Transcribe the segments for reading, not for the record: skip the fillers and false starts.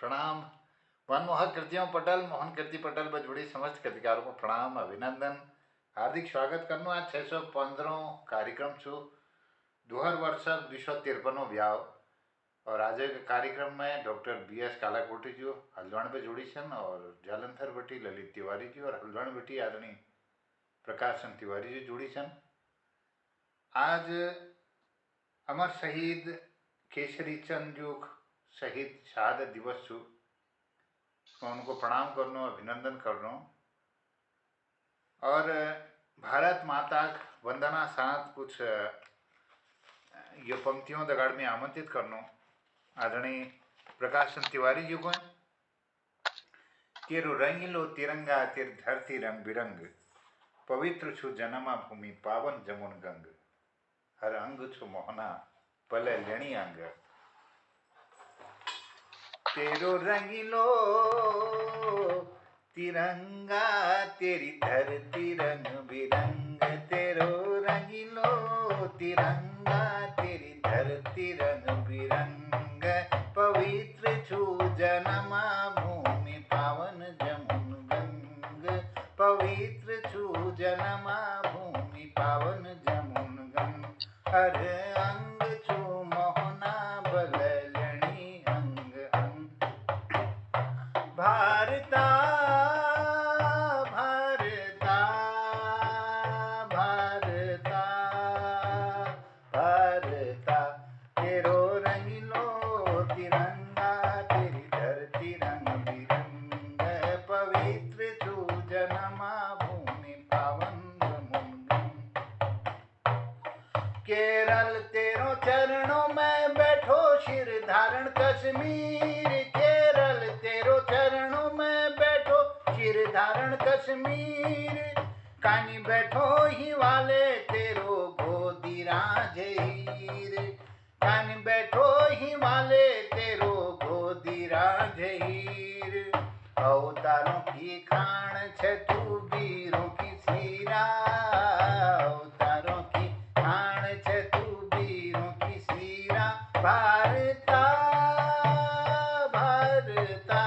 प्रणाम। मनमोहक कृतियों पटल मोहन कीर्ति पटल बजबड़ी समस्त कृतिकारों को प्रणाम अभिनंदन हार्दिक स्वागत करनो। आज 615 कार्यक्रम छो 2000 253 व्याव और आज के कार्यक्रम में डॉक्टर BS कालाकोटी जी हल्द्वानी पे जोड़ी सन और जालंधर बटी ललित तिवारी जी और हल्द्वानी बटी आदरणीय प्रकाशन तिवारी जी जुड़ी सन। आज अमर शहीद केसरी चंद जो शहीद शहादत दिवस छो, मैं उनको प्रणाम करनो अभिनंदन करनो और भारत माता वंदना साथ कुछ ये पंक्तियों दगाड़ में आमंत्रित करनो आदरणीय प्रकाशन तिवारी जी को। तेरो रंगीलो तिरंगा तिर धरती रंग बिरंग पवित्र छु जन्मा भूमि पावन जमुन गंग हर अंग छु मोहना पले लेणी अंग। तेरो रंगीलो तिरंगा तेरी धरती रंग बिरंग तेरो रंगीलो तिरंगा तेरी धरती रंग बिरंग पवित्र छु जन्मा भूमि पावन जमुन गंग पवित्र छु जन्मा भूमि पावन जमुन गंग हर अंग छु मोहना बललणी अंग अंग भारता भारता भारता भारता तेरो रंगीलो तिरंगा तेरी धरती रंग बिरंग पवित्र छु जन्मा भूमि पावन जमुन गंग। केरल तेरो चरणों में बैठो शिर धारण कश्मीर केरल तेरो चरणों में बैठो शिर धारण कश्मीर कानी बैठो ही वाले तेरो गोदी राजहीर कानी बैठो ही वाले तेरो गोदी राजहीर अवतारों की खान छे तू वीरों की सीरा अवतारों की खान छे तू वीरों की सीरा भारता भारता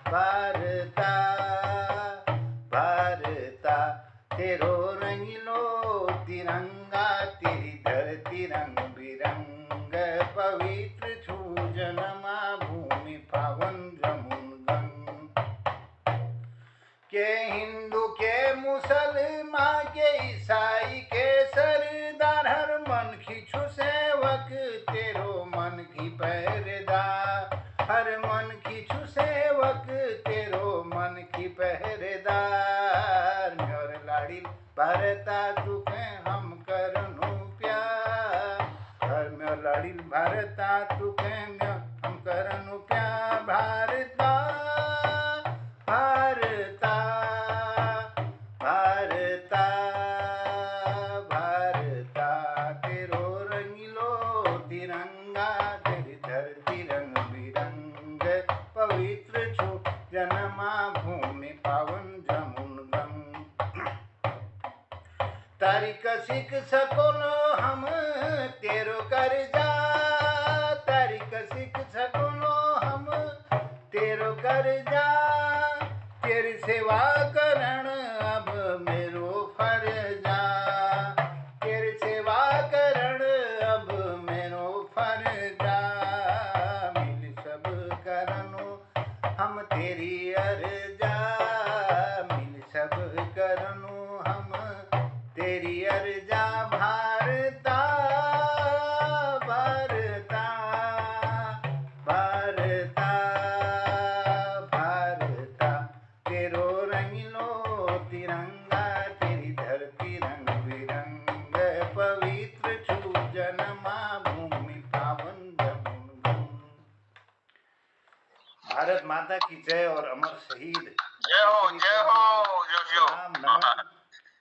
भारता भारता तेरो रंगीलो तिरंगा तेरी धरती रंग बिरंग पवित्र छु जन्मा भूमि पावन जमुन गंग। के हिंदू के मुसलमान के ईसाई के सरदार हर मन खींचू सेवक तेरो मन की पहरेदार हर मन खींचू सेवक तेरो मन की पहरेदार मोर लाड़ी भारता तुके हम करनु प्यार हर मोर लाड़ी भारता तुके हम करनु प्यार भारता भारता भारता भारता तेरो रंगीलो तिरंगा तेरी धरती रंग बिरंग पवित्र छु जन्मा भूमि पावन जमुन गंग। तारीख सीख सको नो हम तेरो कर्जा तारीख सीख सको नो हम तेरो कर्जा तेरी सेवा करण अब मेरो फर्जा तेरी सेवा करण अब मेरो फर्जा मिल सब करनो हम तेरी अर्जा मिल सब करनो हम तेरी अर्जा भारता भारता भारता भारता तेरो रंगीलो तिरंगा तेरी धरती रंग बिरंग पवित्र छु जन्मा भूमि पावन जमुन गंग। भारत माता की जय और अमर शहीद जय हो जय हो जो नमन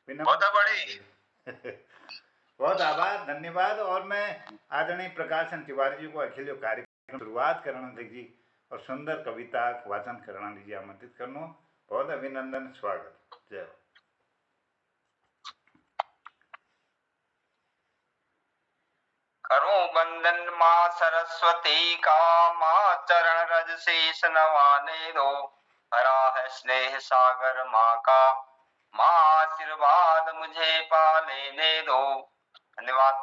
बहुत बड़ी बहुत आभार धन्यवाद। और मैं आदरणीय प्रकाशन तिवारी जी को अखिल कार्यक्रम शुरुआत करना जी और सुंदर कविता वाचन करना लीजिए आमंत्रित करनो बहुत अभिनंदन स्वागत जय हो। करूं बंदन माँ सरस्वती का, माँ चरण रज शीस नवाने दो। भरा है स्नेह सागर माँ का, माँ आशीर्वाद मुझे पा लेने दो। धन्यवाद।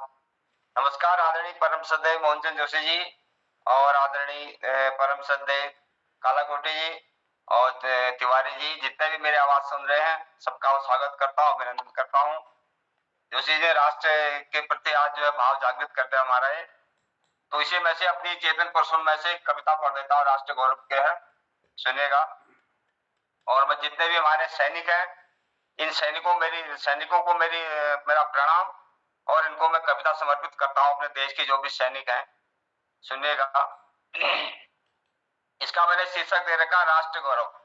नमस्कार आदरणीय परम श्रद्धेय मोहनचंद जोशी जी और आदरणीय परम श्रद्धेय कालाकोटी जी और तिवारी जी, जितने भी मेरे आवाज सुन रहे हैं सबका स्वागत करता हूँ, अभिनंदन करता हूँ। जोशी जी राष्ट्र के प्रति आज जो है भाव जागृत करते हैं हमारा ये, तो इसी में से अपनी चेतन प्रसून में से कविता पढ़ देता हूँ, राष्ट्र गौरव के है, सुनिएगा। और मैं जितने भी हमारे सैनिक हैं, इन सैनिकों को मेरा प्रणाम, और इनको मैं कविता समर्पित करता हूँ अपने देश के जो भी सैनिक हैं, सुनिएगा। इसका मैंने शीर्षक दे रखा राष्ट्र गौरव।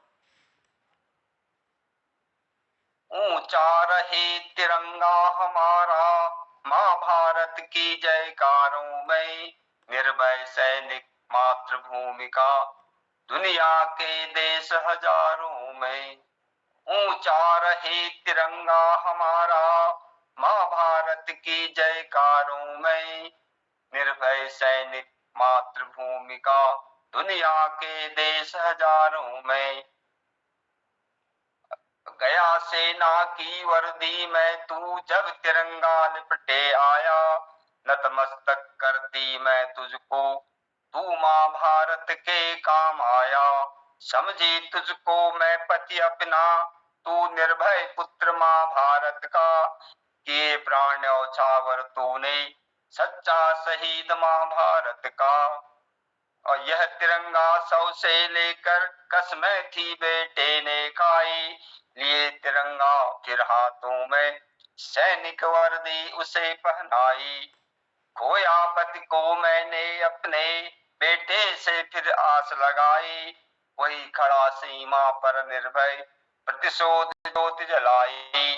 ऊंचा रहे तिरंगा हमारा, माँ भारत की जयकारों में, निर्भय सैनिक मातृभूमि का, दुनिया के देश हजारों में। ऊंचा रहे तिरंगा हमारा, माँ भारत की जयकारों में, निर्भय सैनिक मातृभूमि का, दुनिया के देश हजारों में। गया सेना की वर्दी में तू, जब तिरंगा लिपटे आया, नतमस्तक करती मैं तुझको, तू माँ भारत के काम आया। समझी तुझको मैं पति अपना, तू निर्भय पुत्र माँ भारत का, किए प्राण न्यौछावर तूने, सच्चा शहीद माँ भारत का। और यह तिरंगा सौ से लेकर कसमें थी बेटे ने खाई, लिए तिरंगा फिर हाथों में, सैनिक वर्दी उसे पहनाई। खोया पति को मैंने अपने, बेटे से फिर आस लगाई, वही खड़ा सीमा पर निर्भय, प्रतिशोध ज्योति जलाई।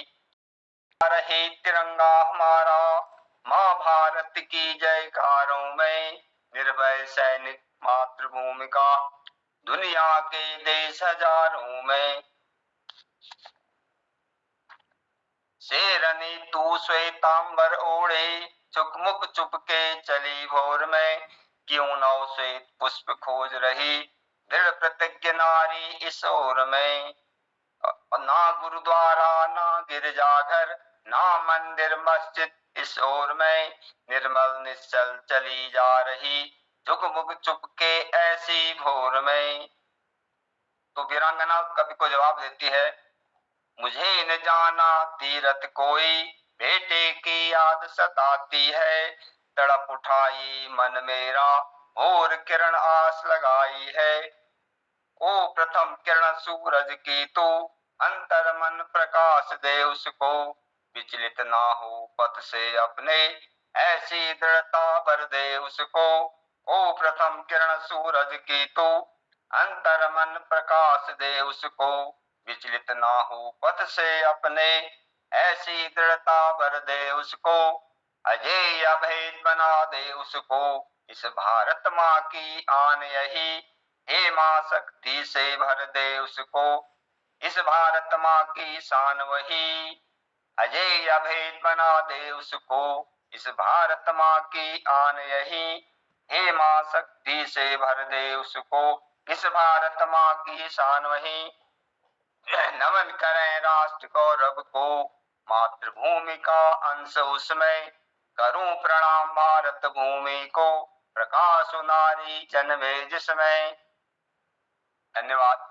रहे तिरंगा हमारा, माँ भारत की जयकारों में, निर्भय सैनिक मातृभूमि का, दुनिया के देश हजारों में। शेरनी तू श्वेतांबर ओढ़े, चुकमुक चुपके चली भोर में, क्यों नौ श्वेत पुष्प खोज रही, दृढ़ प्रतिज्ञ नारी इस ओर में। ना गुरुद्वारा ना गिरजाघर, ना मंदिर मस्जिद इस ओर में, निर्मल निश्चल चली जा रही, झुकमुक चुपके ऐसी भोर में। तो वीरांगना कवि को जवाब देती है, मुझे न जाना तीरथ कोई, बेटे की याद सताती है, तड़प उठाई मन मेरा, और किरण आस लगाई है। ओ प्रथम किरण सूरज की तू, अंतर मन प्रकाश दे उसको, विचलित ना हो पथ से अपने, ऐसी दृढ़ता भर दे उसको। ओ प्रथम किरण सूरज की तू, अंतर मन प्रकाश दे उसको, विचलित ना हो पथ से अपने, ऐसी दृढ़ता भर दे उसको। अजय अभेद बना दे उसको, इस भारत माँ की आन यही, हे माँ शक्ति से भर दे उसको, इस भारत माँ की शान वही। अजय अभेद बना दे उसको, इस भारत माँ की आन यही, हे माँ शक्ति से भर दे उसको, इस भारत माँ की शान वही। नमन करें राष्ट्र गौरव को, मातृभूमि का अंश उसमें, करूं प्रणाम भारत भूमि को, प्रकाश नारी जन्मे जिसमें। धन्यवाद।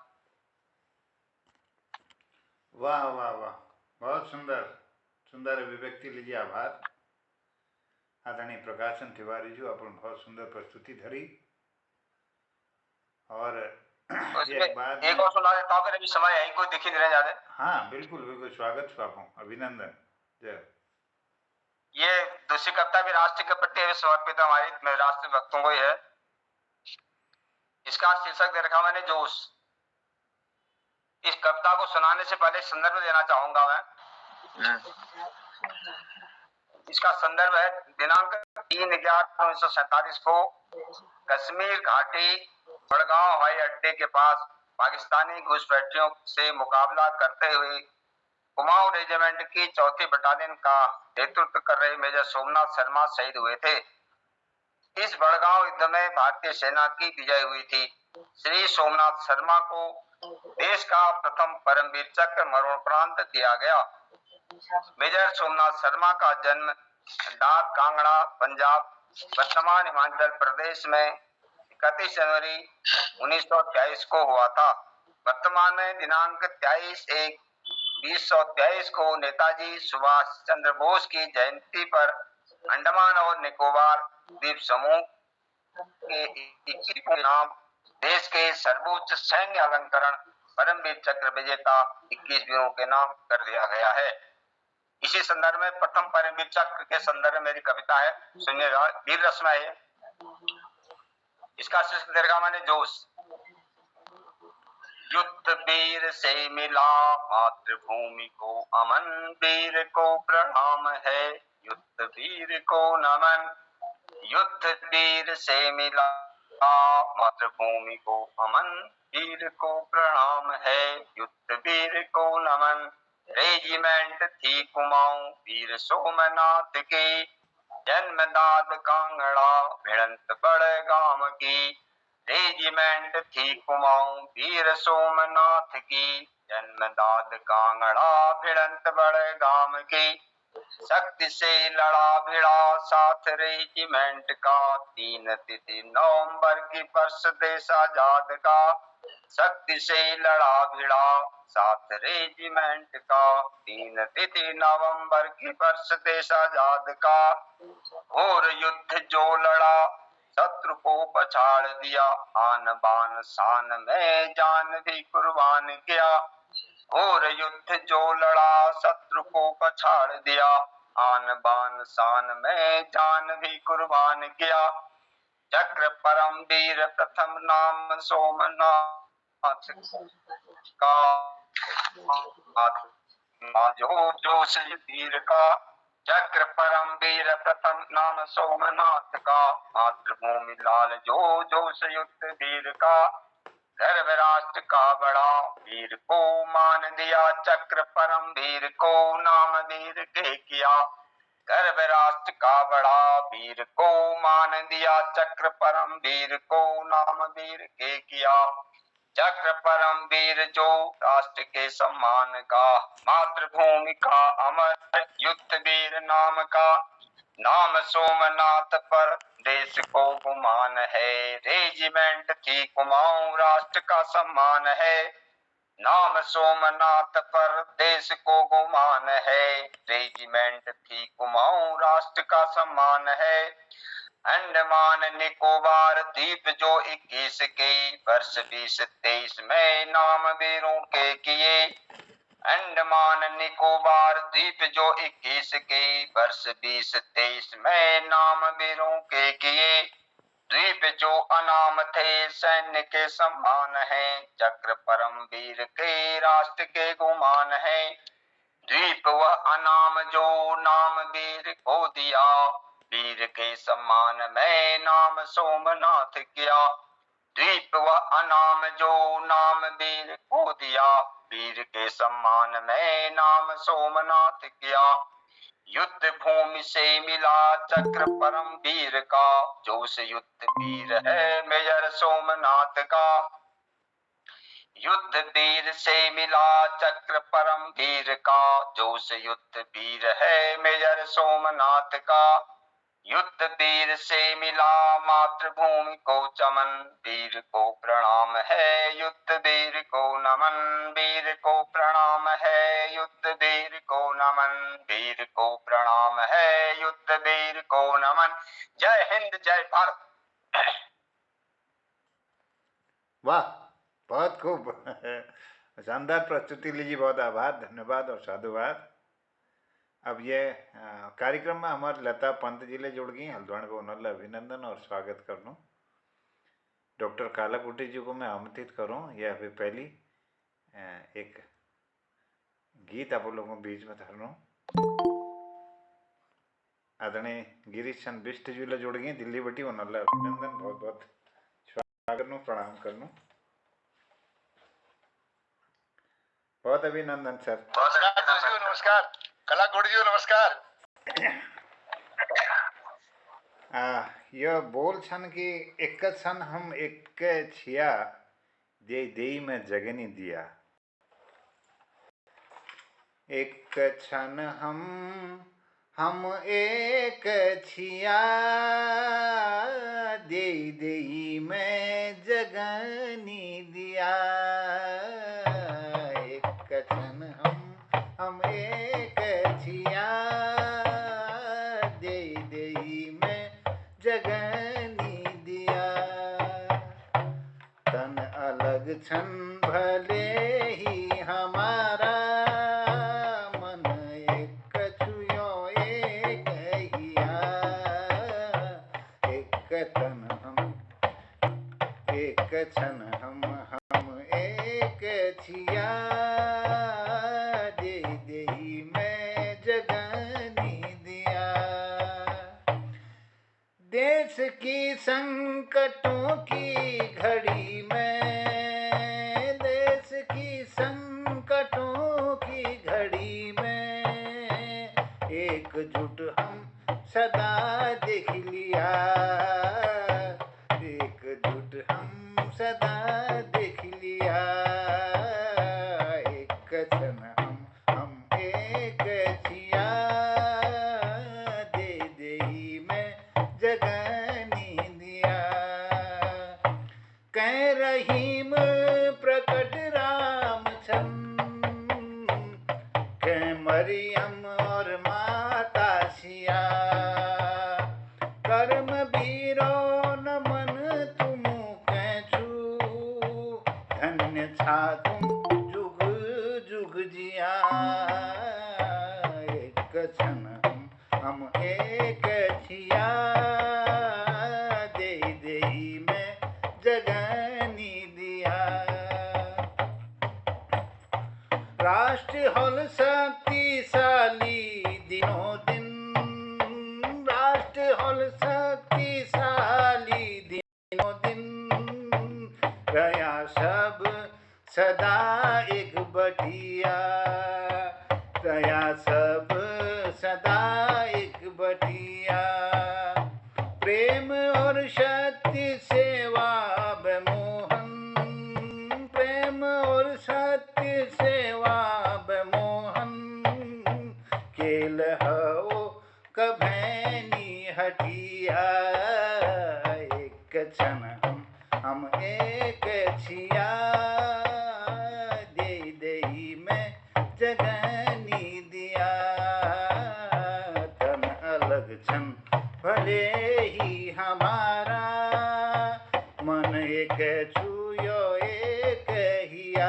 वाह वाह वाह, बहुत सुंदर सुंदर अभिव्यक्ति लीजिए, आभार आदरणीय प्रकाशन तिवारी जी, अपन बहुत सुंदर प्रस्तुति धरी। और एक बात एक और सुना देता हूँ, फिर अभी समय है कोई दिखी नहीं रह जाते। हाँ बिल्कुल बिल्कुल, स्वागत स्वापो, अभिनंदन, जय। ये दूसरी कविता भी राष्ट्र के प्रति समर्पित हमारी राष्ट्र भक्तों को ही है। इसका शीर्षक दे रखा मैंने जोश। इस कविता को सुनाने से पहले संदर्भ देना चाहूंगा मैं। इसका संदर्भ है दिनांक 3/11/1947 को कश्मीर घाटी बड़गांव हवाई अड्डे के पास पाकिस्तानी घुसपैठियों से मुकाबला करते हुए कुमाऊं रेजिमेंट की 4th बटालियन का नेतृत्व कर रहे मेजर सोमनाथ शर्मा शहीद हुए थे। इस बड़गांव युद्ध में भारतीय सेना की विजय हुई थी। श्री सोमनाथ शर्मा को देश का प्रथम परमवीर चक्र मरणोपरांत दिया गया। मेजर सोमनाथ शर्मा का जन्म डाक कांगड़ा, पंजाब, वर्तमान हिमाचल प्रदेश में 31 जनवरी 1923 को हुआ था। वर्तमान में दिनांक 23/1/2023 को नेताजी सुभाष चंद्र बोस की जयंती पर अंडमान और निकोबार द्वीप समूह के 21वें नाम देश के सर्वोच्च सैन्य अलंकरण परमवीर चक्र विजेता 21 वीरों के नाम कर दिया गया है। इसी संदर्भ में प्रथम परमवीर चक्र के संदर्भ में मेरी कविता है, सुनिएगा। वीर रचना है। इसका शीर्षक दीर्घा माने जोश। युद्ध वीर से मिला मातृभूमि को अमन, वीर को प्रणाम है युद्ध वीर को नमन। युद्ध वीर से मिला मातृभूमि को अमन, वीर को प्रणाम है युद्ध वीर को नमन। रेजिमेंट थी कुमाऊं वीर सोमनाथ की, जन्मदाद कांगड़ा भिड़ंत बड़गाम की। रेजिमेंट थी कुमाऊं वीर सोमनाथ की, जन्मदाद कांगड़ा भिड़ंत बड़गाम की। शक्ति से लड़ा भिड़ा साथ रेजिमेंट का, 3 तिथि नवंबर की वर्ष देश आजाद का। शक्ति से लड़ा भिड़ा साथ रेजिमेंट का, 3 तिथि नवंबर की वर्ष देश आजाद का। और युद्ध जो लड़ा शत्रु को पछाड़ दिया, आन बान शान में जान भी कुर्बान किया। और युद्ध जो लड़ा शत्रु को पछाड़ दिया, आन बान शान में जान भी कुर्बान किया। चक्र परमवीर प्रथम नाम सोमनाथ का, जो जोश वीर का। चक्र परमवीर प्रथम नाम सोमनाथ का, मातृभूमि लाल जो जोश युद्ध वीर का। गर्व राष्ट्र का बड़ा वीर को मान दिया, चक्र परमवीर को नाम वीर के किया। गर्व राष्ट्र का बड़ा वीर को मान दिया, चक्र परमवीर को नाम वीर के किया। चक्र परमवीर जो राष्ट्र के सम्मान का, मातृभूमि का अमर युद्ध वीर नाम का। नाम सोमनाथ पर देश को गुमान है, रेजिमेंट थी कुमाऊं राष्ट्र का सम्मान है। नाम सोमनाथ पर देश को गुमान है, रेजिमेंट थी कुमाऊं राष्ट्र का सम्मान है। अंडमान निकोबार द्वीप जो 21 के वर्ष 2023 में नाम वीरों के किए। अंडमान निकोबार द्वीप जो 21 के वर्ष 2023 में नाम वीरों के किए। द्वीप जो अनाम थे सैन्य के सम्मान है, चक्र परमवीर के राष्ट्र के गुमान है। द्वीप वह अनाम जो नाम वीर को दिया, वीर के सम्मान में नाम सोमनाथ किया। द्वीप वह अनाम जो नाम वीर को दिया, वीर के सम्मान में नाम सोमनाथ किया। युद्ध भूमि से मिला चक्र परम वीर का, जोश युद्ध वीर है मेजर सोमनाथ का। युद्ध वीर से मिला चक्र परम वीर का, जोश युद्ध वीर है मेजर सोमनाथ का। युद्ध वीर से मिला मातृभूमि को चमन, वीर को प्रणाम है युद्ध वीर को नमन। वीर को प्रणाम है युद्ध वीर को नमन, वीर को प्रणाम है युद्ध वीर को नमन। जय हिंद जय भारत। वाह, बहुत खूब। शानदार प्रस्तुति लीजिए, बहुत आभार, धन्यवाद और साधुवाद। अब ये कार्यक्रम में हमारे लता पंत जी ले जुड़ गई, हल्द्वानी को उन्होंने अभिनंदन और स्वागत करूँ। डॉक्टर कालाकुटी जी को मैं आमंत्रित करूँ, यह अभी पहली एक गीत आप लोगों के बीच में धरनू। आदरणीय गिरीश चंद बिष्ट जी ले जुड़ गई दिल्ली बटी, उन्होंने अभिनंदन, बहुत बहुत स्वागत करूँ, प्रणाम करूँ, बहुत अभिनंदन सर। नमस्कार कलाकुटी जी, नमस्कार। यह बोल छन कि एक छन हम एक छिया दे देई में जगनी दिया। एक क्षण हम एक छिया दे देई में जगनी दिया। एक क्षण हम एक छिया दे देई में जगनी दिया। तन अलग छन भले ही हमारा मन एक छुयो एक हिया। एक तन एक क्षण हम एक छिया दे देई में जगनी दिया। देश की संकटों की घड़ी में, देश की संकटों की घड़ी में एकजुट हम सदा देख लिया। एकजुट हम सदा देख लिया। एक क्षण हम एक छिया दे देई में जगनी दिया। कह रहीम प्रकट राम छन, कह मरियम और माता सिया। कर्म वीरो नमन तुम कैछु, धन्य छा तुम जुग जुग जिया। एक क्षण हम एक छिया दे देई में जगनी दिया। राष्ट्र हल शक्तिशाली दिनों दिन, राष्ट्र हल शक्तिशाली दिनों दिन रया सब सदा एक बटिया। रया सब सदा एक बटिया। प्रेम और सत्य सेवा बेमोहन, प्रेम और सत्य सेवा बेमोहन केल हो कभैनी हटिया। एक क्षण हम एक छिया दे देई में जगनी दिया। तन अलग छन भले ही हमारा मन एक छुयो एक हिया।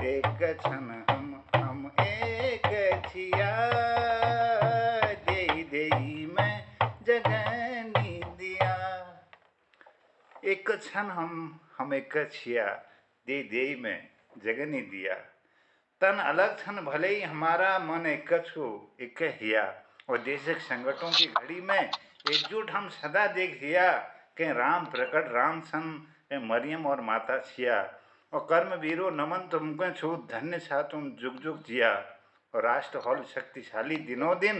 एक क्षण हम एक छिया दे देई में जगनी दिया। एक क्षण हम एक छिया दे देई में जगनी दिया। तन अलग छन भले ही हमारा मन एक छो एक हिया। और देशक संकटों की घड़ी में एकजुट हम सदा देख लिया। के राम प्रकट राम सन के मरियम और माता सिया। और कर्म वीरो नमन तुमको छो, धन्य छा तुम जुग जुग जिया। और राष्ट्र हल शक्तिशाली दिनों दिन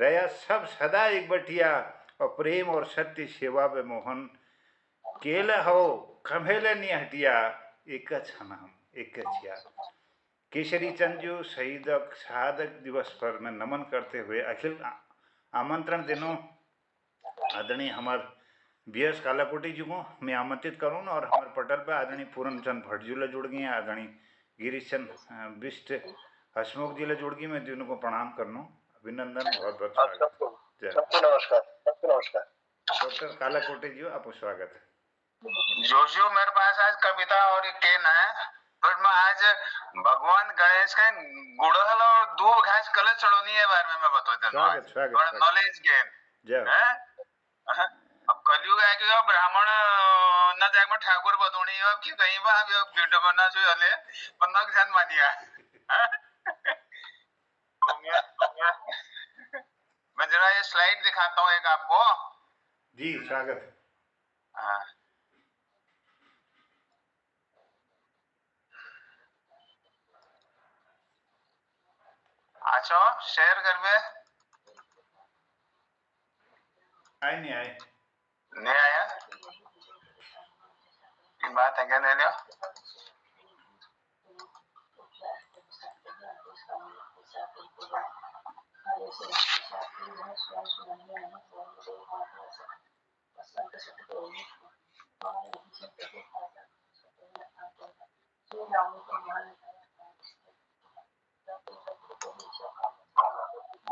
रया सब सदा एक बटिया। और प्रेम और सत्य सेवा बे मोहन केल हो खमेले नहीं हटिया। एक क्षण हम एक छिया। केसरी चंद जो शहादत दिवस पर मैं नमन करते हुए अखिल आमंत्रण देनो आदरणीय हमार बी.एस. कालाकोटी जी को मैं आमंत्रित करूँ और हमारे पटल पर आदरणीय पूरनचंद भट्ट जी जुड़ गए हैं। आदरणीय गिरीश चंद बिष्ट हसमुख जी जुड़ गई। मैं दोनों को प्रणाम करना अभिनंदन बहुत बहुत स्वागत। सबको नमस्कार, सबको नमस्कार। डॉक्टर कालाकोटी जी आपको स्वागत है। जो मेरे पास आज कविता और केन है, बट मैं आज भगवान गणेश के गुड़हल और दूब घास कलर चढ़ोनी है बारे में मैं बताता हूँ। स्वागत स्वागत नॉलेज गेन है। अब कलयुग आ गया, ब्राह्मण न जाग में ठाकुर बतौनी है कि कहीं बा अब वीडियो बना सो हले पर नक जान मानिया। मैं जरा ये स्लाइड दिखाता हूँ एक आपको। जी स्वागत। हाँ अच्छा शेयर कर बे। आए नहीं आए। नहीं आया, ये बात है क्या ले लियो।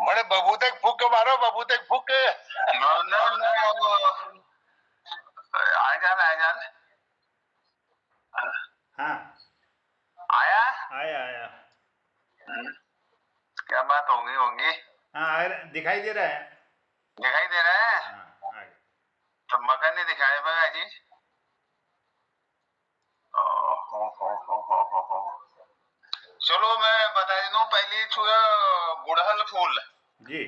बड़े बबूते फूक मारो, बबूते फूक। नो नो नो, आ जान हाँ आया। आया आया। क्या बात होगी होगी, हाँ दिखाई दे रहा है। दिखाई दे रहा है। हाँ आ गया। तो मगर नहीं दिखाया बगा जी। हो। चलो मैं बता दूं, पहले छू गुड़हल फूल। जी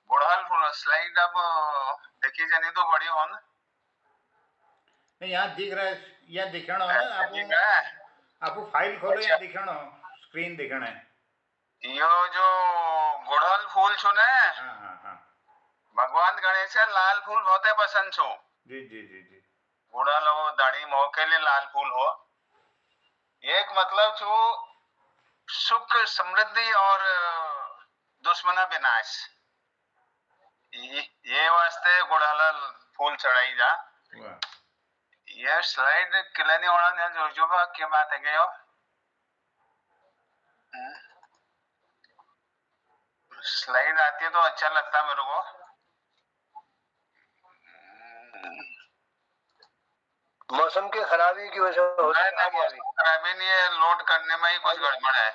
गुड़हल फूल स्लाइड अब देखी जानी तो बड़ी हो ना। नहीं यहाँ दिख रहा है, यहाँ दिखणो है ठीक है। आपको फाइल खोलो, अच्छा। यहाँ दिखणो स्क्रीन दिखण है। यो जो गुड़हल फूल छो ने, हाँ हाँ हाँ भगवान गणेश लाल फूल बहुत पसंद छो। जी जी जी जी। गुड़हल हो दाढ़ी मोह के लिए लाल फूल हो, एक मतलब छो सुख समृद्धि और दुश्मना विनाश, ये वास्ते गुड़हल फूल चढ़ाई जा। वाह ये स्लाइड किलनी होना ने जो क्या बात है क्या स्लाइड आती है तो अच्छा लगता है मेरे को। मौसम की खराबी की वजह से हो नहीं, गया अभी। खराबी नहीं है, लोड करने में ही कुछ गड़बड़ है।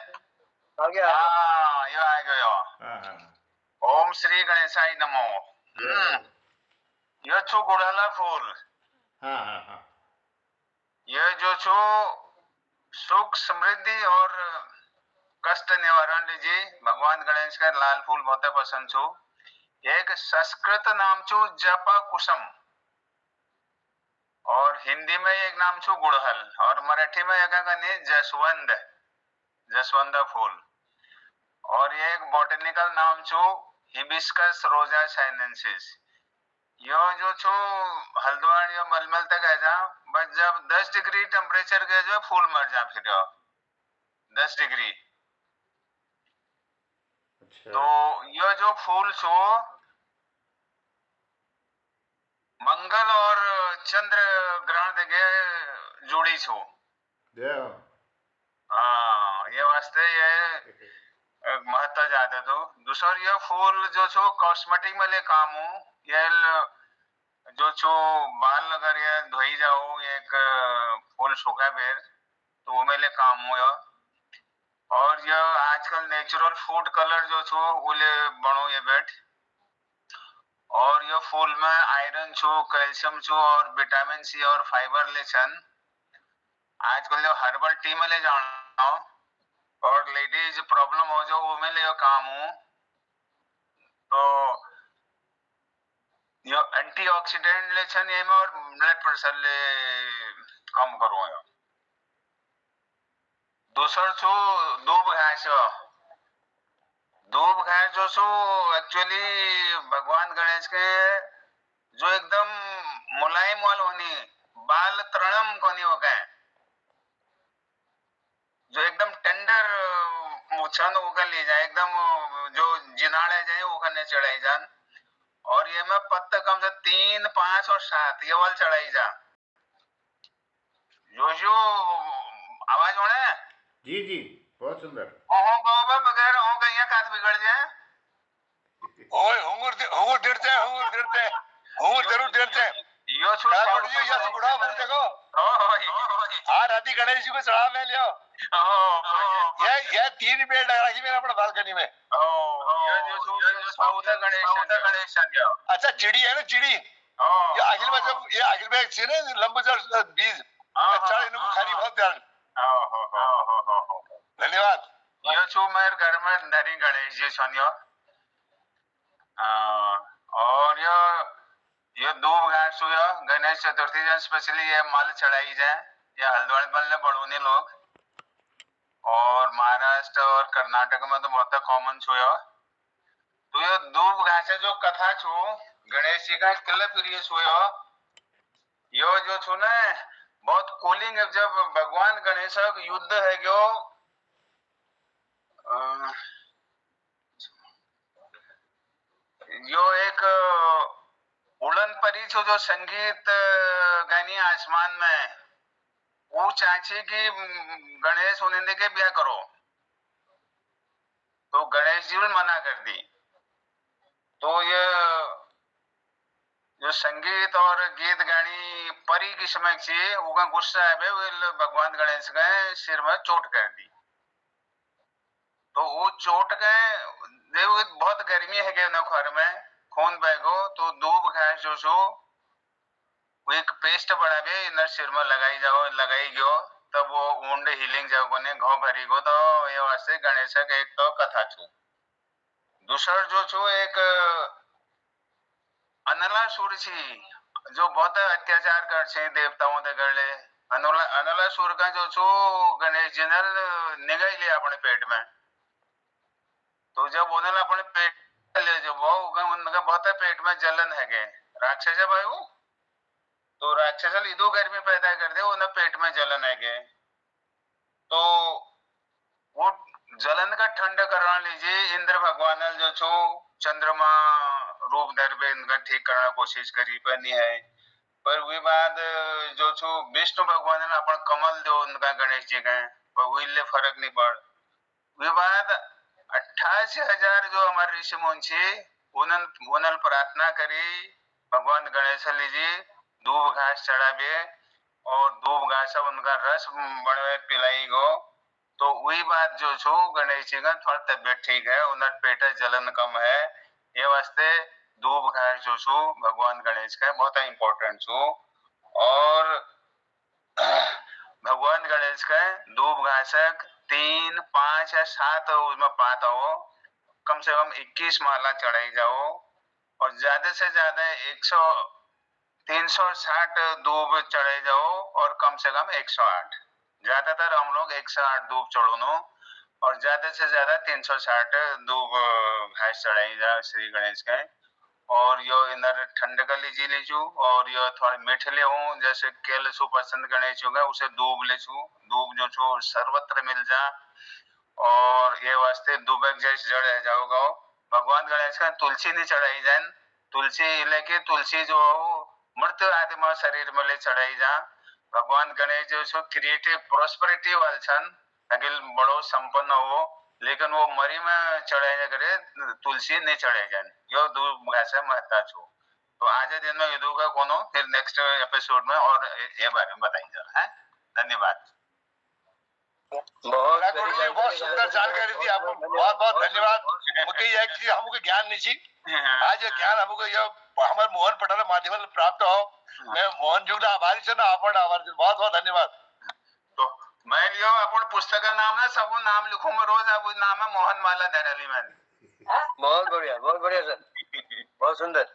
आ गया हाँ ये आ गयो। हाँ हाँ ओम श्री गणेशाय नमो। ये छो गुड़हला फूल, हाँ हाँ हाँ ये जो छो सुख समृद्धि और कष्ट निवारण जी भगवान गणेश का लाल फूल बहुत पसंद छो। एक संस्कृत नाम छो जपा कुसुम, और हिंदी में एक नाम छो गुड़हल, और मराठी में एक जसवंत, जसवंत फूल, और ये एक बॉटनिकल नाम छो हिबिस्कस रोजा साइनेंसिस। यो जो छो हल्द्वानी या मलमल तक है जा, बस जब 10 डिग्री टेम्परेचर गए जो फूल मर जा फिर 10 डिग्री। अच्छा तो यो जो फूल छो मंगल और चंद्र ग्रहण देखे जोड़ी छो। देव हाँ ये वास्ते ये महत्व ज्यादा तो। दूसरा ये फूल जो छो कॉस्मेटिक में ले काम हो, ये जो छो बाल अगर ये धोई जाओ एक फूल सूखा बेर तो वो मेले काम हो या। और ये आजकल नेचुरल फूड कलर जो छो उले बनो ये बैठ, और ये फूल में आयरन छो, कैल्शियम छो और विटामिन सी और फाइबर ले छन। आजकल जो हर्बल टी में ले जाना और लेडीज प्रॉब्लम हो जो वो में ले काम हो, तो यो एंटीऑक्सीडेंट ले छन ये में, और ब्लड प्रेशर ले कम करो यो। दूसर छो दूब घास, दूब घास जो छो एक्चुअली भगवान गणेश के जो एकदम मुलायम वाल होनी, बाल तृणम कोनी हो गए, जो एकदम टेंडर मुछन होकर ले जाए, एकदम जो जिनाड़े जाए वो करने चढ़ाई जान। और ये में पत्ता कम से 3, 5 और 7 ये वाल चढ़ाई जा। जो आवाज होने जी जी बहुत सुंदर। ओहो गो बगैर हो गई कात बिगड़ जाए। ओए हुंगुर डरते हैं, हुंगुर जरूर डरते हैं। यो छु क्या पड़ जी या गुड़ा फूल देखो। हाँ राधी गणेश जी को चढ़ा ले लियो। ये 3 पेड़ लगा रखी मैंने अपने बालकनी में। ये जो छु साउथ गणेश गया। अच्छा चिड़ी है ना, चिड़ी ये आखिर में जब ये आखिर में एक ना लंबूचर बीज अच्छा इनको खानी बहुत प्यार। धन्यवाद। ये छु मेरे घर में धरी गणेश जी सुनियो। और ये दूब घास हुआ गणेश चतुर्थी जन स्पेशली ये माल चढ़ाई जाए, ये हल्द्वानी बल्ले बड़ोनी लोग, और महाराष्ट्र और कर्नाटक में तो बहुत कॉमन छो। तो ये दूब घास जो कथा छो गणेश जी का किले फिर ये सोयो यो जो छो ना बहुत कूलिंग है जब भगवान गणेश का युद्ध है जो यो एक उड़न परी छो जो संगीत गानी आसमान में वो चाची की गणेश होने के ब्याह करो तो गणेश जी ने मना कर दी तो ये जो संगीत और गीत गानी परी की समय चाहिए वो गुस्सा है वो भगवान गणेश के सिर में चोट कर दी तो वो चोट गए देव बहुत गर्मी है गए घर में खून बहगो तो दूब घास जो सो वो एक पेस्ट बनावे इधर सिर में लगाई गयो तब वो ऊंड हीलिंग जाओ कोने घाव भरी गो तो ये वास्ते गणेश के एक तो कथा छू दूसरा जो छू एक अनलासुर छी जो बहुत अत्याचार कर छे देवताओं दे गले अनलासुर का जो छू गणेश जी ने निगाह लिया अपने पेट में तो जब उन्होंने अपने पेट ले जो वो उनका बहुत पेट में जलन है गए राक्षस है भाई वो तो राक्षस इधो गर्मी पैदा कर दे उन्हें पेट में जलन है गए तो वो जलन का ठंड करना लीजिए इंद्र भगवान जो छो चंद्रमा रूप धरबे इनका ठीक करना कोशिश करी पर नहीं है पर वही बात जो छो विष्णु भगवान ने अपन कमल दो उनका गणेश जी का पर वही फर्क नहीं पड़ वही बात 88,000 जो हमारे ऋषि मुनि उन्हें प्रार्थना करी भगवान गणेश लीजिए दूब घास चढ़ावे और दूब घास उनका रस बड़े पिलाई गो तो वही बात जो छो गणेश जी का थोड़ा तबियत ठीक है उन्हें पेटा जलन कम है ये वास्ते दूब घास जो छो भगवान गणेश का बहुत इंपॉर्टेंट छो और भगवान गणेश का दूब घासक 3, 5 या 7 उसमें पाता हो कम से कम 21 माला चढ़ाई जाओ और ज्यादा से ज्यादा 360 दूब चढ़ाई जाओ और कम से कम 108 ज्यादातर हम लोग 108 दूब चढ़ो और ज्यादा से ज्यादा 360 दूब घास चढ़ाई जा श्री गणेश के और यो इधर ठंड का लीजिए लीजू और यो थोड़े मीठे ले हूँ जैसे केल सु पसंद गणेश होगा उसे दूब ले छू दूब जो छू सर्वत्र मिल जा और ये वास्ते दूबक जैसे जड़ है जाओगा भगवान गणेश का तुलसी नहीं चढ़ाई जाए तुलसी लेके तुलसी जो मृत आत्मा शरीर में ले चढ़ाई जा भगवान गणेश जो छो क्रिएटिव प्रोस्पेरिटी वाल छन अगिल बड़ो संपन्न हो लेकिन वो मरी में चढ़ाया करे तुलसी नहीं चढ़ाई जाए यो दूब घास महत्ता छो तो आज दिन में विदु का कोनो फिर नेक्स्ट एपिसोड में और ये बारे में बताई जा है धन्यवाद बहुत सुंदर जानकारी दी आपको बहुत बहुत धन्यवाद मुझे यह चीज हमको ज्ञान नहीं थी आज ये ज्ञान हमको ये हमारे मोहन पटेल माध्यम से प्राप्त हो मैं मोहन जी का आभारी छे ना आपण आभारी बहुत बहुत धन्यवाद तो मैं लियो अपन पुस्तक का नाम है सब नाम लिखूं मैं रोज अब नाम है मोहन माला धरली मैंने बहुत बढ़िया सर बहुत सुंदर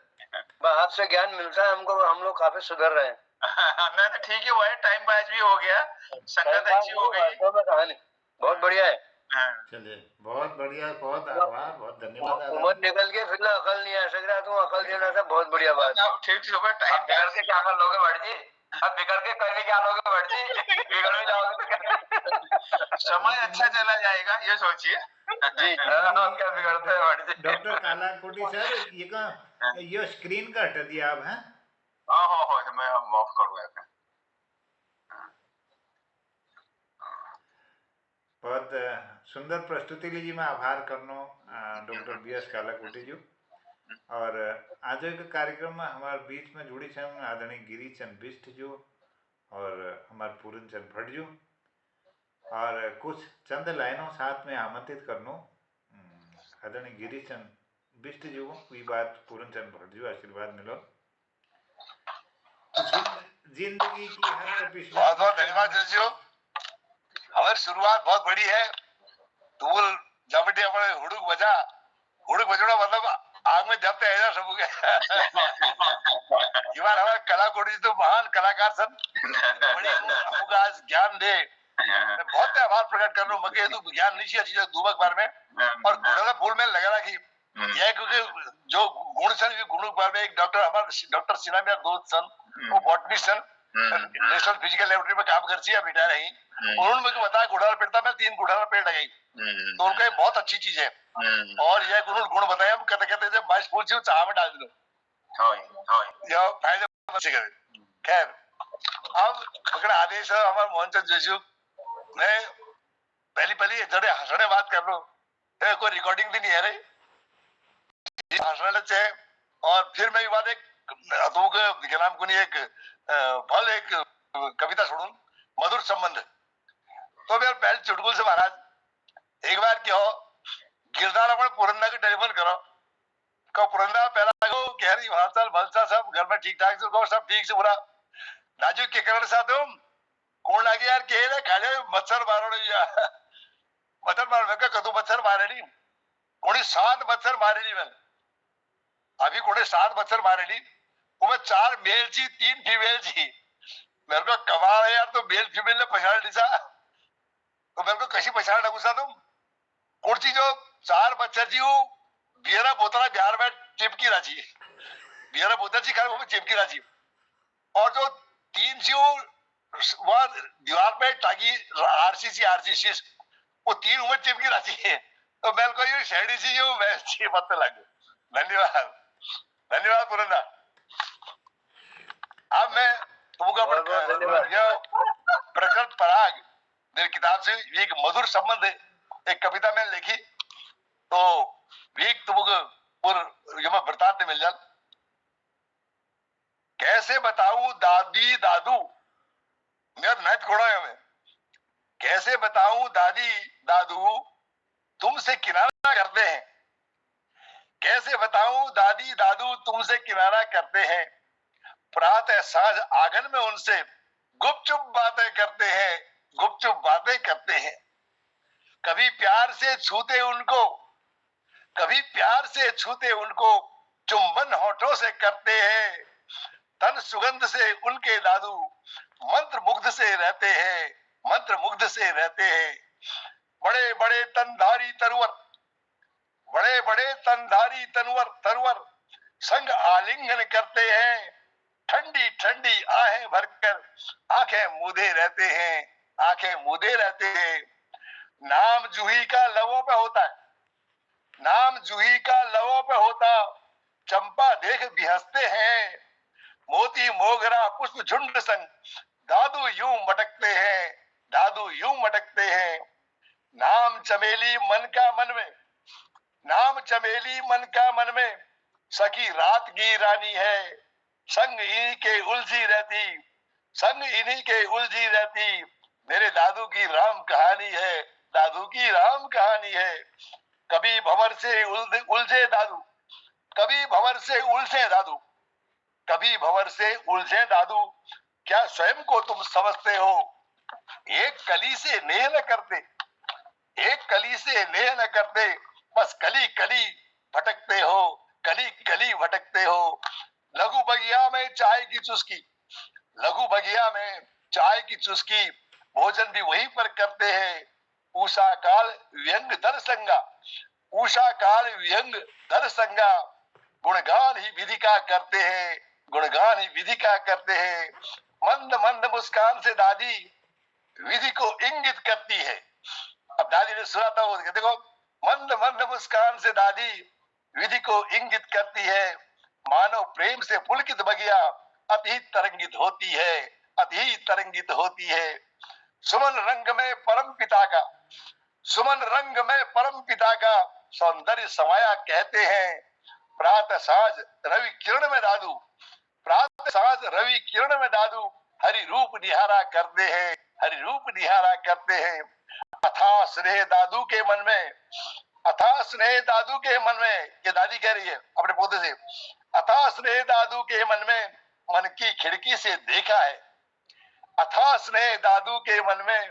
आपसे ज्ञान मिलता है हमको हम लोग काफी सुधर रहे हैं नहीं ठीक है वही टाइम पास भी हो गया संगत अच्छी हो गई कहानी बहुत बढ़िया है चलिए बहुत बढ़िया बहुत आभार बहुत धन्यवाद उम्र निकल के फिर अकल नहीं आ सक रहा तुम अकल देना था बहुत बढ़िया बात ठीक टाइम बिगड़ के क्या कर लोगे बढ़ जी अब बिगड़ के करके क्या लोगे बढ़ जी बिगड़ में जाओगे तो समय अच्छा चला जाएगा ये सोचिए जी क्या बिगड़ता है बढ़ जी डॉक्टर कालाकोटी सर ये स्क्रीन का हटा दिया आप हैं हाँ मैं ऑफ करूँगा बहुत सुंदर प्रस्तुति लीजिए मैं आभार करनो डॉक्टर BS कालाकोटी जी और आज के कार्यक्रम में हमारे बीच में जुड़ी छन आदरणीय गिरीश चंद बिष्ट जो और हमारे पूरन चंद भट्ट जो और कुछ चंद लाइनों साथ में आमंत्रित करनो आदरणीय गिरीश चंद बिष्ट जो कोई बात पूरन चंद भट्ट जो आशीर्वाद मिलो जिंदगी की हर कपिश बहुत बहुत धन्यवाद जी हमारी शुरुआत बहुत बड़ी है तूल जबटे अपने हुड़ुक बजना मतलब आग में जबते ऐसा सब हो गया ये बार हमारे कलाकोटी तो महान कलाकार सन बड़ी हमको आज ज्ञान दे मैं बहुत आभार प्रकट कर रहा हूँ मगे तो ज्ञान नहीं चाहिए दूबक बार में और गुड़ाला फूल में लगा रहा कि यह क्योंकि जो गुण सन गुण में एक डॉक्टर हमारे डॉक्टर सिन्हा मेरा दोस्त सन, वो बॉटनी सन नेशनल फिजिकल लेबोरेटरी में काम करती है, रिटायर है। उन्होंने मुझे बताया गुड़हल पेड़ था, मैं 3 गुड़हल पेड़ लगाई, तो उनका ये बहुत अच्छी चीज है। और यह गुण बताया हम कहते कहते जब 22 फूल चाह में डाल दो यह फायदे से करे। खैर अब पकड़ा आदेश है हमारे मोहनचंद जोशी ने पहली जड़े हंसने बात कर लो, कोई रिकॉर्डिंग भी नहीं है रे हंसने से। और फिर मैं बात एक तुमको नाम को नहीं एक फल एक कविता छोड़ू, मधुर संबंध। तो मेरे पहले चुटकुल से महाराज एक बार क्या हो गिरदार अपन पुरंदा के टेलीफोन करो का पुरंदा पहला कि हरी हालचाल भलसा सब घर में ठीक ठाक से सब ठीक से पूरा राजू के कारण साथ तुम कौन लागे यार के रे खाले मच्छर मारो या मच्छर मारो मैं कदू मच्छर मारे नहीं कोणी 7 मच्छर मारे नहीं मैंने अभी कोणी 7 मच्छर मारे नहीं वो 4 मेल जी 3 फीमेल जी मेरे को कमाल है यार। तो मेल फीमेल ने पछाड़ दिशा तो मेरे को कशी पछाड़ लगूसा तुम कुर्सी जो 4 मच्छर जी वो बियरा बोतला बिहार में चिपकी राजी बियरा बोतल जी खा वो चिपकी राजी और जो 3 जी वह दीवार पे टागी आरसीसी वो 3 उम्र चिपकी राजी है। तो मेरे को ये शेडी सी जो वैसी पत्ते लगे। धन्यवाद धन्यवाद पुरंदा। अब मैं तुमको प्रकृत पराग मेरी किताब से एक मधुर संबंध एक कविता मैंने लिखी तो वीक तुमको मैं वृतांत मिल जाए। कैसे बताऊं दादी दादू मेरा नैत घोड़ा है मैं कैसे बताऊं दादी दादू तुमसे किनारा करते हैं। कैसे बताऊं दादी दादू तुमसे किनारा करते हैं। प्रातः साँझ आंगन में उनसे गुपचुप बातें करते हैं गुपचुप बातें करते हैं। कभी प्यार से छूते उनको कभी प्यार से छूते उनको चुंबन होठों से करते हैं। तन सुगंध से उनके दादू मंत्र मुग्ध से रहते हैं मंत्र मुग्ध से रहते हैं। बड़े बड़े तनधारी तरवर बड़े बड़े तनधारी तरवर संग आलिंगन करते हैं। ठंडी ठंडी आहें भरकर आंखें मूंदे रहते हैं आंखें मूंदे रहते हैं। नाम जूही का लबों पे होता है नाम जूही का लबों पे होता चंपा देख भी हंसते हैं। मोती मोगरा पुष्प झुंड संग दादू यूं मटकते हैं दादू यूं मटकते हैं। नाम चमेली मन का मन में नाम चमेली मन का मन में सखी रात की रानी है। संग इन्हीं के उलझी रहती संग इन्हीं के उलझी रहती। मेरे दादू की राम कहानी है दादू की राम कहानी है। कभी भंवर से उलझे दादू कभी भंवर से उलझे दादू कभी भंवर से उलझे दादू। क्या स्वयं को तुम समझते हो एक कली से नेह न करते एक कली से नेह न करते बस कली कली भटकते हो कली कली भटकते हो। लघु बगिया में चाय की चुस्की लघु बगिया में चाय की चुस्की भोजन भी वहीं पर करते हैं। उषा काल व्यंग दर संगा उषा काल व्यंग दर संगा। गुणगान ही विधि का करते हैं गुणगान ही विधि का करते हैं। मंद मंद मुस्कान से दादी विधि को इंगित करती है। अब दादी ने सुना था वो देखो मंद मंद मुस्कान से दादी विधि को इंगित करती है। मानव प्रेम से पुलकित बगिया अति तरंगित होती है अति तरंगित होती है। सुमन रंग में परम पिता का सुमन रंग में परम पिता का सौंदर्य समाया कहते हैं। प्रातः साँझ रवि किरण में दादू प्रातः साँझ रवि किरण में दादू हरि रूप निहारा करते हैं हरि रूप निहारा करते हैं। अथाह स्नेह दादू के मन में अथाह स्नेह दादू के मन में ये दादी कह रही है अपने पोते से। अथाह स्नेह दादू के मन में मन की खिड़की से देखा है। अथाह स्नेह दादू के मन में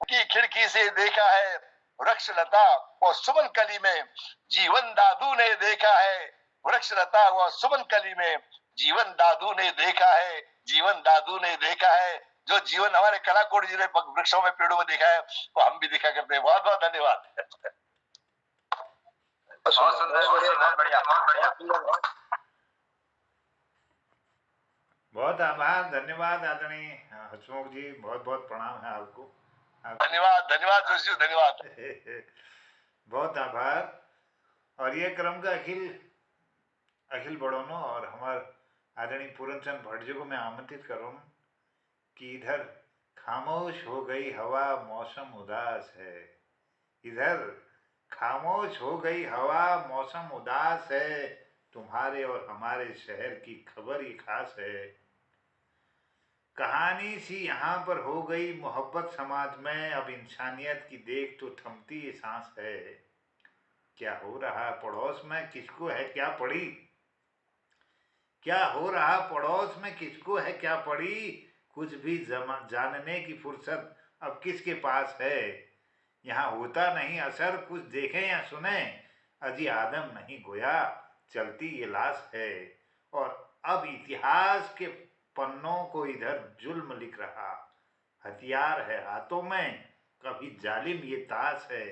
की खिड़की से देखा है। वृक्ष लता और सुमन कली में जीवन दादू ने देखा है। वृक्ष लता व सुमन कली में जीवन दादू ने देखा है जीवन दादू ने देखा है। जो जीवन हमारे कलाकोट जी ने वृक्षों में पेड़ों में देखा है वो हम भी देखा करते हैं। बहुत बहुत धन्यवाद। बहुत सुंदर, बहुत बढ़िया, बहुत बढ़िया। बहुत आभार, धन्यवाद आदरणीय हसमुख जी, बहुत बहुत प्रणाम है आपको। धन्यवाद, धन्यवाद जोशी जी, धन्यवाद। बहुत आभार। और ये क्रम का अखिल बड़ोनो और हमारे आदरणीय पूरनचंद भट्ट जी को मैं आमंत्रित करूँ कि इधर खामोश हो गई हवा, मौसम उदास है। इधर खामोश हो गई हवा, मौसम उदास है। तुम्हारे और हमारे शहर की खबर ही खास है। कहानी सी यहाँ पर हो गई मोहब्बत समाज में, अब इंसानियत की देख तो थमती ये सांस है। क्या हो रहा पड़ोस में किसको है क्या पड़ी, क्या हो रहा पड़ोस में किसको है क्या पड़ी, कुछ भी जानने की फुर्सत अब किसके पास है। यहाँ होता नहीं असर कुछ देखें या सुने, अजी आदम नहीं गोया चलती ये लाश है। और अब इतिहास के पन्नों को इधर जुल्म लिख रहा, हथियार है हाथों में, कभी जालिम ये ताश है।